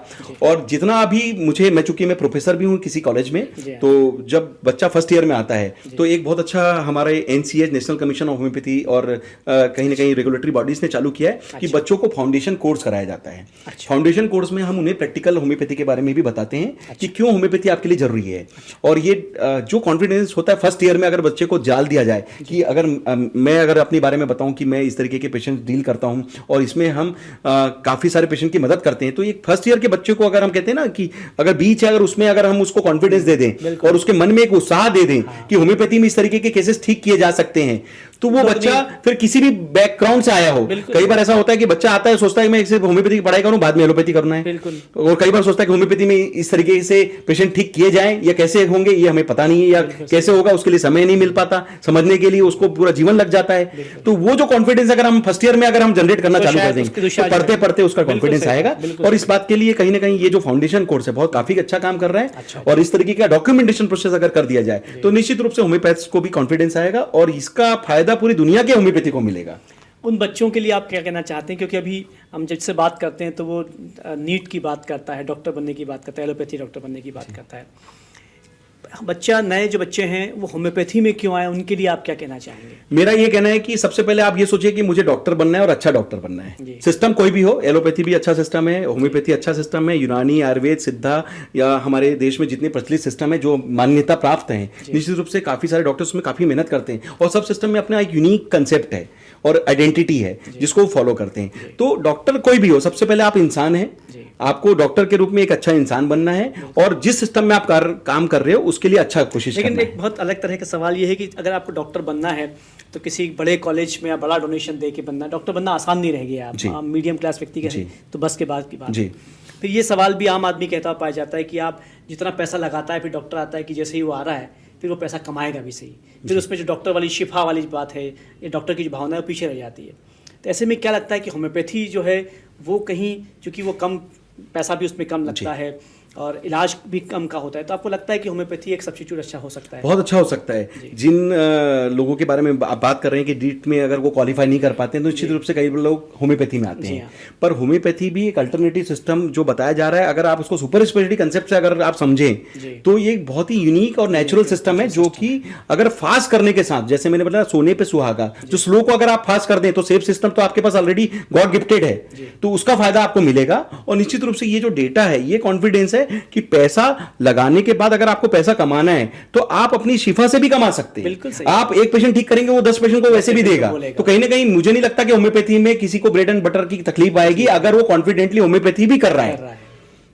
और जितना अभी मुझे, मैं चूंकि मैं प्रोफेसर भी हूं किसी कॉलेज में, तो जब बच्चा फर्स्ट ईयर में आता है तो एक बहुत अच्छा हमारे NCH national commission of homeopathy और कहीं ना कहीं रेगुलेटरी बॉडीज ने चालू किया है कि बच्चों को फाउंडेशन कोर्स कराया जाता है। फाउंडेशन कोर्स में हम उन्हें प्रैक्टिकल होम्योपैथी के बारे में भी बताते हैं कि क्यों होम्योपैथी आपके लिए जरूरी है। और ये जो कॉन्फिडेंस होता है फर्स्ट ईयर में, अगर बच्चे को जाल दिया जाए कि अगर मैं अगर अपने बारे में बताऊं कि मैं इस तरीके के पेशेंट डील करता हूं और इसमें हम काफी सारे पेशेंट की मदद करते हैं, तो एक फर्स्ट ईयर के बच्चे को अगर हम कहते हैं ना कि अगर बीच है, अगर उसमें अगर हम उसको कॉन्फिडेंस दे दें और उसके मन में एक उत्साह दे दें कि होम्योपैथी में इस तरीके के केसेस ठीक किए जा सकते हैं, तो वो बच्चा फिर किसी भी बैकग्राउंड से आया हो। कई बार ऐसा होता है कि बच्चा आता है, सोचता है मैं सिर्फ होम्योपैथी की पढ़ाई करूं, बाद में एलोपैथी करना है। और कई बार सोचता है कि होम्योपैथी में इस तरीके से पेशेंट ठीक किए जाएं या कैसे होंगे ये हमें पता नहीं है, या कैसे होगा उसके लिए समय नहीं मिल पाता, समझने के लिए उसको पूरा जीवन लग जाता है। तो वो जो कॉन्फिडेंस अगर हम फर्स्ट ईयर में अगर हम जनरेट करना चालू कर देंगे तो पढ़ते पढ़ते उसका कॉन्फिडेंस आएगा। और इस बात के लिए कहीं ना कहीं ये जो फाउंडेशन कोर्स है बहुत काफी अच्छा काम कर रहा है। और इस तरीके का डॉक्यूमेंटेशन प्रोसेस अगर कर दिया जाए तो निश्चित रूप से होम्योपैथ्स को भी कॉन्फिडेंस आएगा और इसका फायदा पूरी दुनिया के होम्योपैथी को मिलेगा। उन बच्चों के लिए आप क्या कहना चाहते हैं, क्योंकि अभी हम जिससे बात करते हैं तो वो नीट की बात करता है, डॉक्टर बनने की बात करता है, एलोपैथी डॉक्टर बनने की बात करता है। बच्चा, नए जो बच्चे हैं वो होम्योपैथी में क्यों आए, उनके लिए आप क्या कहना चाहेंगे? मेरा ये कहना है कि सबसे पहले आप ये सोचिए कि मुझे डॉक्टर बनना है और अच्छा डॉक्टर बनना है। सिस्टम कोई भी हो, एलोपैथी भी अच्छा सिस्टम है, होम्योपैथी अच्छा सिस्टम है, यूनानी, आयुर्वेद, सिद्धा या हमारे देश में जितने प्रचलित सिस्टम है जो मान्यता प्राप्त हैं, निश्चित रूप से काफी सारे डॉक्टर्स उसमें काफी मेहनत करते हैं और सब सिस्टम में अपना एक यूनिक कंसेप्ट है और आइडेंटिटी है जिसको वो फॉलो करते हैं। तो डॉक्टर कोई भी हो, सबसे पहले आप इंसान हैं, आपको डॉक्टर के रूप में एक अच्छा इंसान बनना है और जिस सिस्टम में आप काम कर रहे हो उसके लिए अच्छा कोशिश करना है। लेकिन एक बहुत अलग तरह का सवाल ये है कि अगर आपको डॉक्टर बनना है तो किसी बड़े कॉलेज में या बड़ा डोनेशन दे के बनना, डॉक्टर बनना आसान नहीं रह गया। आप मीडियम क्लास व्यक्ति के हैं तो बस के बाद की बात। फिर ये सवाल भी आम आदमी कहता पाया जाता है कि आप जितना पैसा लगाता है फिर डॉक्टर आता है कि जैसे ही वो आ रहा है फिर वो पैसा कमाएगा भी सही, फिर उसमें जो डॉक्टर वाली शिफा वाली बात है या डॉक्टर की जो भावना है वो पीछे रह जाती है। तो ऐसे में क्या लगता है कि होम्योपैथी जो है वो कहीं, चूँकि वो कम पैसा भी उसमें कम लगता है और इलाज भी कम का होता है, तो आपको लगता है कि होम्योपैथी एक सब्स्टिट्यूट अच्छा हो सकता है? बहुत अच्छा हो सकता है। जिन लोगों के बारे में आप बात कर रहे हैं कि डीट में अगर वो क्वालिफाई नहीं कर पाते हैं तो निश्चित रूप से कई लोग होम्योपैथी में आते हैं। पर होम्योपैथी भी एक अल्टरनेटिव सिस्टम जो बताया जा रहा है, अगर आप उसको सुपर स्पेशलिटी कंसेप्ट से अगर आप समझें तो ये एक बहुत ही यूनिक और नेचुरल सिस्टम है जो कि अगर फास्ट करने के साथ, जैसे मैंने बताया सोने पे सुहागा, जो स्लो को अगर आप फास्ट कर दें तो सेफ सिस्टम तो आपके पास ऑलरेडी गॉड गिफ्टेड है, तो उसका फायदा आपको मिलेगा। और निश्चित रूप से ये जो डेटा है, ये कॉन्फिडेंस है कि पैसा लगाने के बाद अगर आपको पैसा कमाना है तो आप अपनी शिफा से भी कमा सकते हैं। आप एक पेशेंट ठीक करेंगे वो 10 पेशेंट को वैसे भी देगा। तो कहीं ना कहीं मुझे नहीं लगता कि होम्योपैथी में किसी को ब्रेड एंड बटर की तकलीफ आएगी अगर वो कॉन्फिडेंटली होम्योपैथी भी कर रहा है।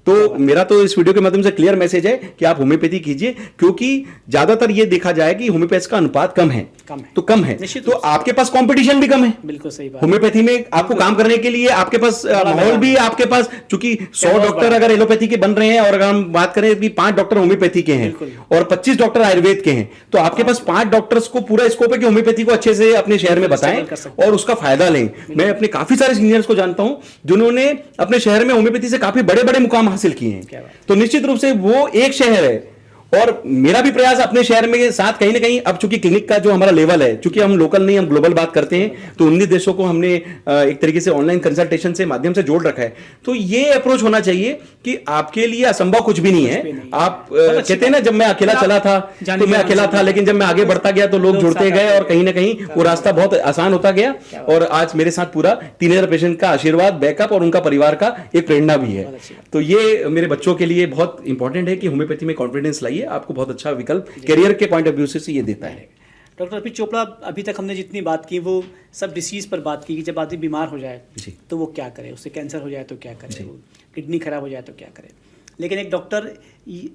तो मेरा तो इस वीडियो के माध्यम से क्लियर मैसेज है कि आप होम्योपैथी कीजिए, क्योंकि ज्यादातर ये देखा जाए कि होम्योपैथी का अनुपात कम है तो कम है, तो आपके पास कंपटीशन भी कम है। बिल्कुल सही बात। होम्योपैथी में आपको काम करने के लिए आपके पास माहौल भी, आपके पास चूंकि 100 डॉक्टर अगर एलोपैथी के बन रहे हैं और अगर हम बात करें कि 5 डॉक्टर होम्योपैथी के हैं और 25 डॉक्टर आयुर्वेद के हैं, तो आपके पास 5 डॉक्टर्स को पूरा स्कोप है कि होम्योपैथी को अच्छे से अपने शहर में बताएं और उसका फायदा लें। मैं अपने काफी सारे सीनियर्स को जानता हूं जिन्होंने अपने शहर में होम्योपैथी से काफी बड़े बड़े मुकाम हासिल किए हैं। तो निश्चित रूप से वो एक शहर है और मेरा भी प्रयास अपने शहर में साथ कहीं ना कहीं, अब चूंकि क्लिनिक का जो हमारा लेवल है, चूंकि हम लोकल नहीं हम ग्लोबल बात करते हैं, तो 19 देशों को हमने एक तरीके से ऑनलाइन कंसल्टेशन से माध्यम से जोड़ रखा है। तो ये अप्रोच होना चाहिए कि आपके लिए असंभव कुछ भी नहीं है। आप कहते हैं ना, जब मैं अकेला चला था तो मैं अकेला था, लेकिन जब मैं आगे बढ़ता गया तो लोग जुड़ते गए और कहीं ना कहीं वो रास्ता बहुत आसान होता गया। और आज मेरे साथ पूरा 3000 पेशेंट का आशीर्वाद, बैकअप और उनका परिवार का एक प्रेरणा भी है। तो ये मेरे बच्चों के लिए बहुत इंपॉर्टेंट है कि होम्योपैथी में कॉन्फिडेंस लाइए, आपको बहुत अच्छा विकल्प करियर के पॉइंट ऑफ व्यू से ये देता है। डॉक्टर अर्पित चोपड़ा, अभी तक हमने जितनी बात की वो सब डिसीज़ पर बात की कि जब आदमी बीमार हो जाए तो वो क्या करे, उससे कैंसर हो जाए तो क्या करे, किडनी खराब हो जाए तो क्या करे। लेकिन एक डॉक्टर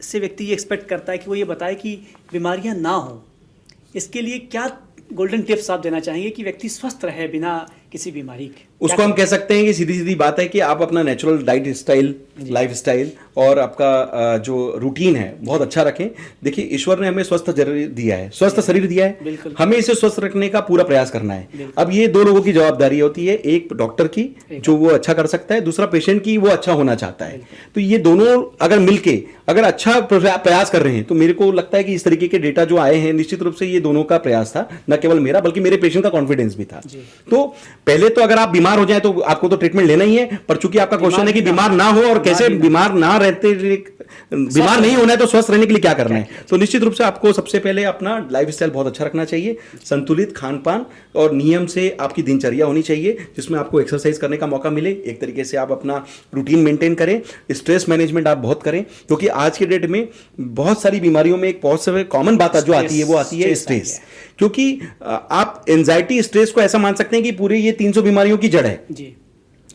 से व्यक्ति ये एक्सपेक्ट करता है कि वो ये बताए कि बीमारियां ना हो। इसके लिए क्या गोल्डन टिप्स आप देना चाहेंगे कि व्यक्ति स्वस्थ रहे बिना किसी बीमारी के? उसको हम कह सकते हैं कि सीधी सीधी बात है कि आप अपना natural diet style, life style और आपका जो रूटीन है बहुत अच्छा रखें। देखिए, ईश्वर ने हमें स्वस्थ शरीर दिया है, स्वस्थ शरीर दिया है, हमें इसे स्वस्थ रखने का पूरा प्रयास करना है। अब ये दो लोगों की जवाबदारी होती है, एक डॉक्टर की जो वो अच्छा कर सकता है, दूसरा पेशेंट की वो अच्छा होना चाहता है। तो ये दोनों अगर मिलके अगर अच्छा प्रयास कर रहे हैं तो मेरे को लगता है कि इस तरीके के डेटा जो आए हैं, निश्चित रूप से ये दोनों का प्रयास था, न केवल मेरा बल्कि मेरे पेशेंट का कॉन्फिडेंस भी था। तो पहले तो अगर आप बीमार हो जाए तो आपको तो ट्रीटमेंट लेना ही है, पर चूंकि आपका क्वेश्चन है कि बीमार ना हो और कैसे बीमार ना रहते, बीमार नहीं होना है तो स्वस्थ रहने के लिए क्या करना है, तो निश्चित रूप से आपको सबसे पहले अपना लाइफस्टाइल बहुत अच्छा रखना चाहिए। संतुलित खान पान और नियम से आपकी दिनचर्या होनी चाहिए, जिसमें आपको एक्सरसाइज करने का मौका मिले। एक तरीके से आप अपना रूटीन मेंटेन करें। स्ट्रेस मैनेजमेंट आप बहुत करें, क्योंकि आज के डेट में बहुत सारी बीमारियों में एक बहुत से कॉमन बात जो आती है वो आती है स्ट्रेस। क्योंकि आप एंजाइटी स्ट्रेस को ऐसा मान सकते हैं कि पूरी ये 300 बीमारियों की जड़ है जी।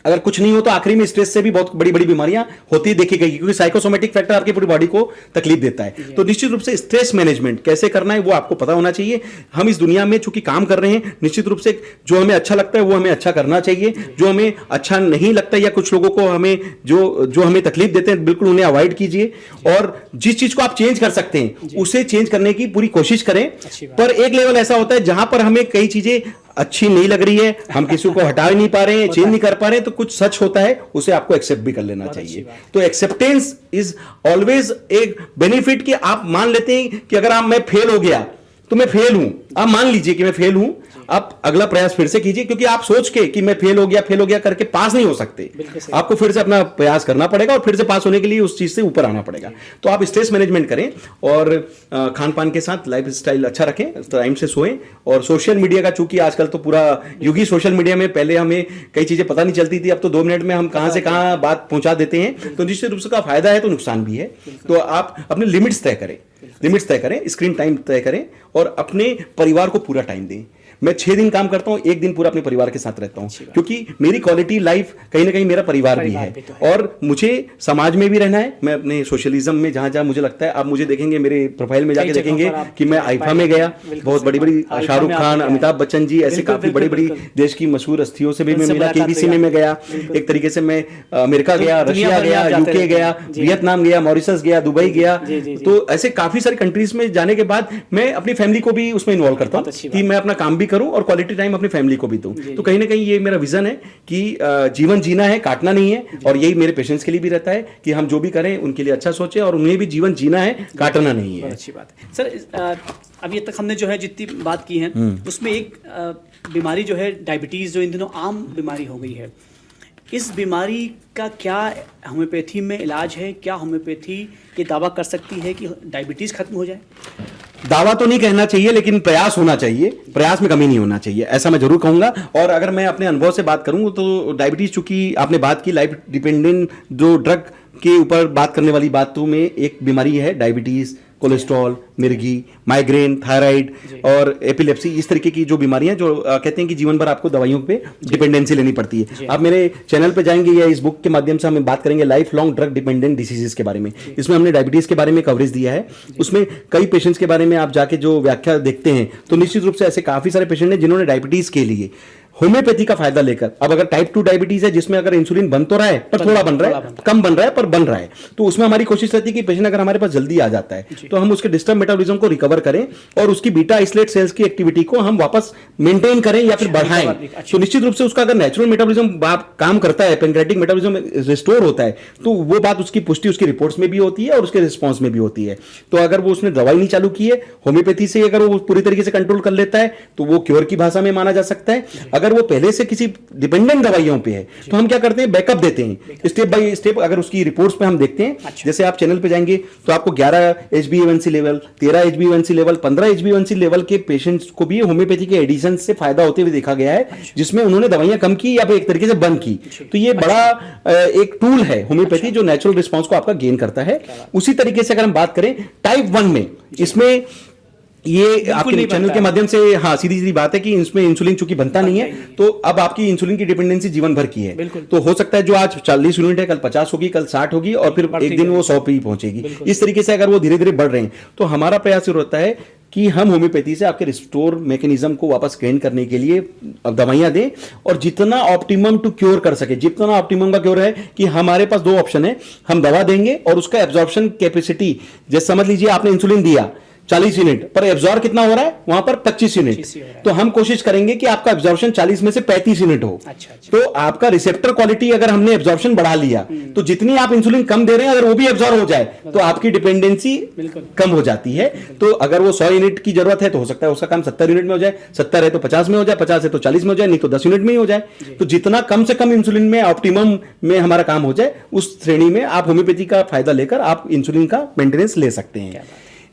अगर कुछ नहीं हो तो आखिरी में स्ट्रेस से भी बहुत बड़ी बड़ी बीमारियां होती देखी गई, क्योंकि साइकोसोमेटिक फैक्टर आपकी पूरी बॉडी को तकलीफ देता है। तो निश्चित रूप से स्ट्रेस मैनेजमेंट कैसे करना है वो आपको पता होना चाहिए। हम इस दुनिया में चूंकि काम कर रहे हैं, निश्चित रूप से जो हमें अच्छा लगता है वो हमें अच्छा करना चाहिए, जो हमें अच्छा नहीं लगता या कुछ लोगों को हमें जो हमें तकलीफ देते हैं बिल्कुल उन्हें अवॉइड कीजिए। और जिस चीज को आप चेंज कर सकते हैं उसे चेंज करने की पूरी कोशिश करें। पर एक लेवल ऐसा होता है जहां पर हमें कई चीजें अच्छी नहीं लग रही है, हम किसी को हटा नहीं पा रहे हैं, चेंज नहीं कर पा रहे हैं, तो कुछ सच होता है उसे आपको एक्सेप्ट भी कर लेना चाहिए। तो एक्सेप्टेंस इज ऑलवेज एक बेनिफिट कि आप मान लेते हैं कि अगर मैं फेल हो गया तो मैं फेल हूं, आप मान लीजिए कि मैं फेल हूं, आप अगला प्रयास फिर से कीजिए, क्योंकि आप सोच के कि मैं फेल हो गया करके पास नहीं हो सकते। आपको फिर से अपना प्रयास करना पड़ेगा और फिर से पास होने के लिए उस चीज से ऊपर आना पड़ेगा। तो आप स्ट्रेस मैनेजमेंट करें और खान पान के साथ लाइफ स्टाइल अच्छा रखें, टाइम से सोएं। और सोशल मीडिया का चूंकि आजकल तो पूरा युग ही सोशल मीडिया में, पहले हमें कई चीजें पता नहीं चलती थी, अब तो 2 मिनट में हम कहां से कहां बात पहुंचा देते हैं। तो निश्चित रूप से का फायदा है तो नुकसान भी है। तो आप अपने लिमिट्स तय करें, स्क्रीन टाइम तय करें और अपने परिवार को पूरा टाइम दें। मैं 6 दिन काम करता हूं, 1 दिन पूरा अपने परिवार के साथ रहता हूं, क्योंकि मेरी क्वालिटी लाइफ कहीं ना कहीं मेरा परिवार भी है। और मुझे समाज में भी रहना है। मैं अपने सोशलिज्म में जहां जहां मुझे लगता है, आप मुझे देखेंगे मेरे प्रोफाइल में जाके देखेंगे कि मैं आईफा में गया, बहुत बड़ी बड़ी शाहरुख खान, अमिताभ बच्चन जी, ऐसे काफी बड़ी बड़ी देश की मशहूर हस्तियों से भी मैं मिला। केबीसी में मैं गया, एक तरीके से मैं अमेरिका गया, रशिया गया, यूके गया, वियतनाम गया, मॉरिशस गया, दुबई गया। तो ऐसे काफी सारी कंट्रीज में जाने के बाद मैं अपनी फैमिली को भी उसमें इन्वॉल्व करता हूँ कि मैं अपना काम भी करूं और क्वालिटी टाइम अपनी फैमिली को भी दूं। तो कहीं ना कहीं ये मेरा विजन है कि जीवन जीना है, काटना नहीं है। और यही मेरे पेशेंट्स के लिए भी रहता है कि हम जो भी करें उनके लिए अच्छा सोचें और उन्हें भी जीवन जीना है, काटना नहीं है। अच्छी बात है सर। अभी तक हमने जो है जितनी बात की है उसमें एक बीमारी जो है डायबिटीज़, जो इन दिनों आम बीमारी हो गई है, इस बीमारी का क्या होम्योपैथी में इलाज है? क्या होम्योपैथी ये दावा कर सकती है कि डायबिटीज़ खत्म हो जाए? दावा तो नहीं कहना चाहिए, लेकिन प्रयास होना चाहिए, प्रयास में कमी नहीं होना चाहिए, ऐसा मैं जरूर कहूंगा। और अगर मैं अपने अनुभव से बात करूं तो डायबिटीज, चूंकि आपने बात की लाइफ डिपेंडेंट जो ड्रग के ऊपर बात करने वाली बातों में एक बीमारी है डायबिटीज, कोलेस्ट्रॉल, मिर्गी, माइग्रेन, थायराइड और एपिलेप्सी, इस तरीके की जो बीमारियां जो कहते हैं कि जीवन भर आपको दवाइयों पे डिपेंडेंसी लेनी पड़ती है। आप मेरे चैनल पे जाएंगे या इस बुक के माध्यम से हम बात करेंगे life long drug dependent diseases के बारे में। इसमें हमने डायबिटीज के बारे में कवरेज दिया है। उसमें कई पेशेंट्स के बारे में आप जाके जो व्याख्या देखते हैं तो निश्चित रूप से ऐसे काफी सारे पेशेंट हैं जिन्होंने डायबिटीज के लिए होम्योपैथी का फायदा लेकर, अब अगर टाइप 2 डायबिटीज है जिसमें अगर इंसुलिन बन तो रहा है पर थोड़ा बन रहा है, कम बन रहा है पर बन रहा है, तो उसमें हमारी कोशिश रहती है कि पेशेंट अगर हमारे पास जल्दी आ जाता है तो हम उसके डिस्टर्ब मेटाबॉलिज्म को रिकवर करें और उसकी बीटा आइसोलेट सेल्स की एक्टिविटी को हम वापस मेंटेन करें या फिर बढ़ाएं। तो निश्चित रूप से उसका अगर नेचुरल मेटाबॉलिज्म काम करता है, पेनक्रेटिक मेटाबॉलिज्म रिस्टोर होता है, तो वो बात उसकी पुष्टि उसकी रिपोर्ट्स में भी होती है और उसके रिस्पॉन्स में भी होती है। तो अगर वो उसने दवाई नहीं चालू की है, होम्योपैथी से अगर वो पूरी तरीके से कंट्रोल कर लेता है तो वो क्योर की भाषा में माना जा सकता है। अगर वो पहले से किसी डिपेंडेंट दवाइयों पे है तो हम क्या करते हैं, बैकअप देते हैं स्टेप बाय स्टेप। अगर उसकी रिपोर्ट्स पे हम देखते हैं, जैसे आप चैनल पे जाएंगे तो आपको 11 HbA1c level, 13 HbA1c level, 15 HbA1c level के पेशेंट्स को भी होम्योपैथी के एडिशन से फायदा होते हुए देखा गया है, जिसमें उन्होंने दवाइयां कम की या फिर एक तरीके से बंद की। तो ये बड़ा एक टूल है होम्योपैथी जो नेचुरल रिस्पॉन्स को आपका गेन करता है। उसी तरीके से अगर हम बात करें टाइप 1 में, इसमें ये आपके चैनल के माध्यम से हाँ सीधी सीधी बात है कि इसमें इंसुलिन चूंकि बनता नहीं है, तो अब आपकी इंसुलिन की डिपेंडेंसी जीवन भर की है। तो हो सकता है जो आज 40 यूनिट है कल 50 होगी, कल 60 होगी और फिर एक दिन वो 100 पे ही पहुंचेगी। इस तरीके से अगर वो धीरे धीरे बढ़ रहे हैं तो हमारा प्रयास ये होता है कि हम होम्योपैथी से आपके रिस्टोर मैकेनिज्म को वापस गेन करने के लिए दवाइयां दें और जितना ऑप्टिमम टू क्योर कर सके। जितना ऑप्टिमम का क्योर है कि हमारे पास दो ऑप्शन है, हम दवा देंगे और उसका एब्जॉर्प्शन कैपेसिटी, जैसे समझ लीजिए आपने इंसुलिन दिया 40 यूनिट पर एब्जॉर्ब कितना हो रहा है वहां पर 25 यूनिट, तो हम कोशिश करेंगे कि आपका एब्जॉर्प्शन 40 में से 35 यूनिट हो। तो आपका रिसेप्टर क्वालिटी अगर हमने एब्जॉर्प्शन बढ़ा लिया तो जितनी आप इंसुलिन कम दे रहे हैं अगर वो भी एब्जॉर्ब हो जाए तो आपकी डिपेंडेंसी कम हो जाती है। तो अगर वो 100 यूनिट की जरूरत है तो हो सकता है उसका काम 70 यूनिट में हो जाए, 70 है तो 50 में हो जाए, 50 है तो 40 में हो जाए, नहीं तो 10 यूनिट में ही हो जाए। तो जितना कम से कम इंसुलिन में ऑप्टिमम में हमारा काम हो जाए उस श्रेणी में आप होम्योपैथी का फायदा लेकर आप इंसुलिन का मेंटेनेंस ले सकते हैं।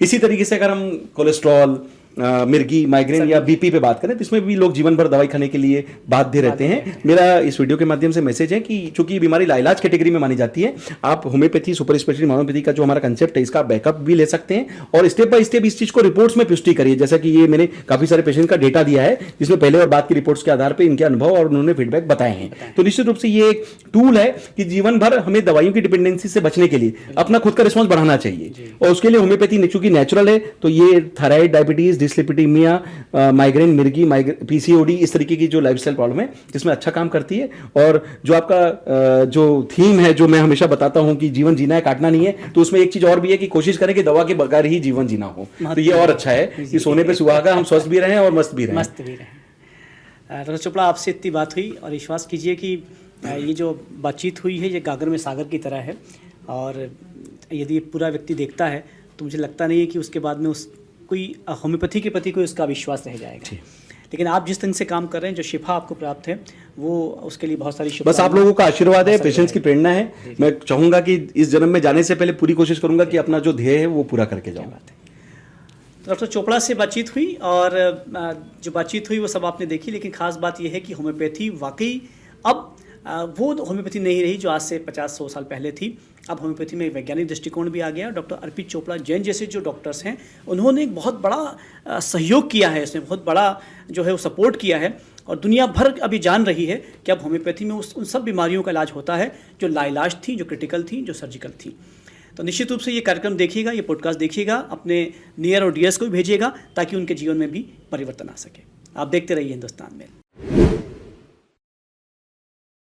इसी तरीके से अगर हम कोलेस्ट्रॉल, मिर्गी, माइग्रेन या बीपी पे बात करें तो इसमें भी लोग जीवन भर दवाई खाने के लिए बाध्य रहते हैं। मेरा इस वीडियो के माध्यम से मैसेज है कि चूंकि ये बीमारी लाइलाज कैटेगरी में मानी जाती है, आप होम्योपैथी सुपर स्पेशलिटी होम्योपैथी का जो हमारा कंसेप्ट है इसका बैकअप भी ले सकते हैं और स्टेप बाय स्टेप इस चीज को रिपोर्ट्स में पुष्टि करिए। जैसा कि ये मैंने काफी सारे पेशेंट का डेटा दिया है जिसमें पहले और बाद की रिपोर्ट्स के आधार पर इनके अनुभव और उन्होंने फीडबैक बताए हैं। तो निश्चित रूप से ये एक टूल है कि जीवन भर हमें दवाइयों की डिपेंडेंसी से बचने के लिए अपना खुद का रिस्पॉन्स बढ़ाना चाहिए और उसके लिए होम्योपैथी चूंकि नेचुरल है तो ये थायराइड, डायबिटीज, डिस्लिपिडीमिया, माइग्रेन, मिर्गी, पीसीओडी, इस तरीके की जो लाइफस्टाइल प्रॉब्लम है जिसमें अच्छा काम करती है। और जो आपका जो थीम है जो मैं हमेशा बताता हूं कि जीवन जीना है काटना नहीं है, तो उसमें एक चीज और भी है कि कोशिश करें कि दवा के बगैर ही जीवन जीना हो। तो ये और अच्छा है कि सोने पे सुहागा, हम स्वस्थ भी रहें और मस्त भी रहें। डॉक्टर चोपड़ा, आपसे इतनी बात हुई और विश्वास कीजिए कि ये जो बातचीत हुई है ये गागर में सागर की तरह है और यदि पूरा व्यक्ति देखता है तो मुझे लगता नहीं है कि उसके बाद में उस कोई होम्योपैथी के प्रति कोई उसका विश्वास रह जाएगा। लेकिन आप जिस ढंग से काम कर रहे हैं, जो शिफा आपको प्राप्त है, वो उसके लिए बहुत सारी शुभकामनाएं। बस आप लोगों का आशीर्वाद है, पेशेंट्स की प्रेरणा है। मैं चाहूंगा कि इस जन्म में जाने से पहले पूरी कोशिश करूंगा कि अपना जो ध्येय है वो पूरा करके जाऊँ। तो डॉक्टर चोपड़ा से बातचीत हुई और जो बातचीत हुई वो सब आपने देखी, लेकिन खास बात यह है कि होम्योपैथी वाकई अब वो होम्योपैथी नहीं रही जो आज से 50-100 साल पहले थी। अब होम्योपैथी में वैज्ञानिक दृष्टिकोण भी आ गया। डॉक्टर अर्पित चोपड़ा जैन जैसे जो डॉक्टर्स हैं उन्होंने एक बहुत बड़ा सहयोग किया है, इसमें बहुत बड़ा जो है वो सपोर्ट किया है और दुनिया भर अभी जान रही है कि अब होम्योपैथी में उन सब बीमारियों का इलाज होता है जो लाइलाज थी, जो क्रिटिकल थी, जो सर्जिकल थी। तो निश्चित रूप से ये कार्यक्रम देखिएगा, ये पॉडकास्ट देखिएगा, अपने नियर और डियर्स को भी भेजिएगा ताकि उनके जीवन में भी परिवर्तन आ सके। आप देखते रहिए हिंदुस्तान में।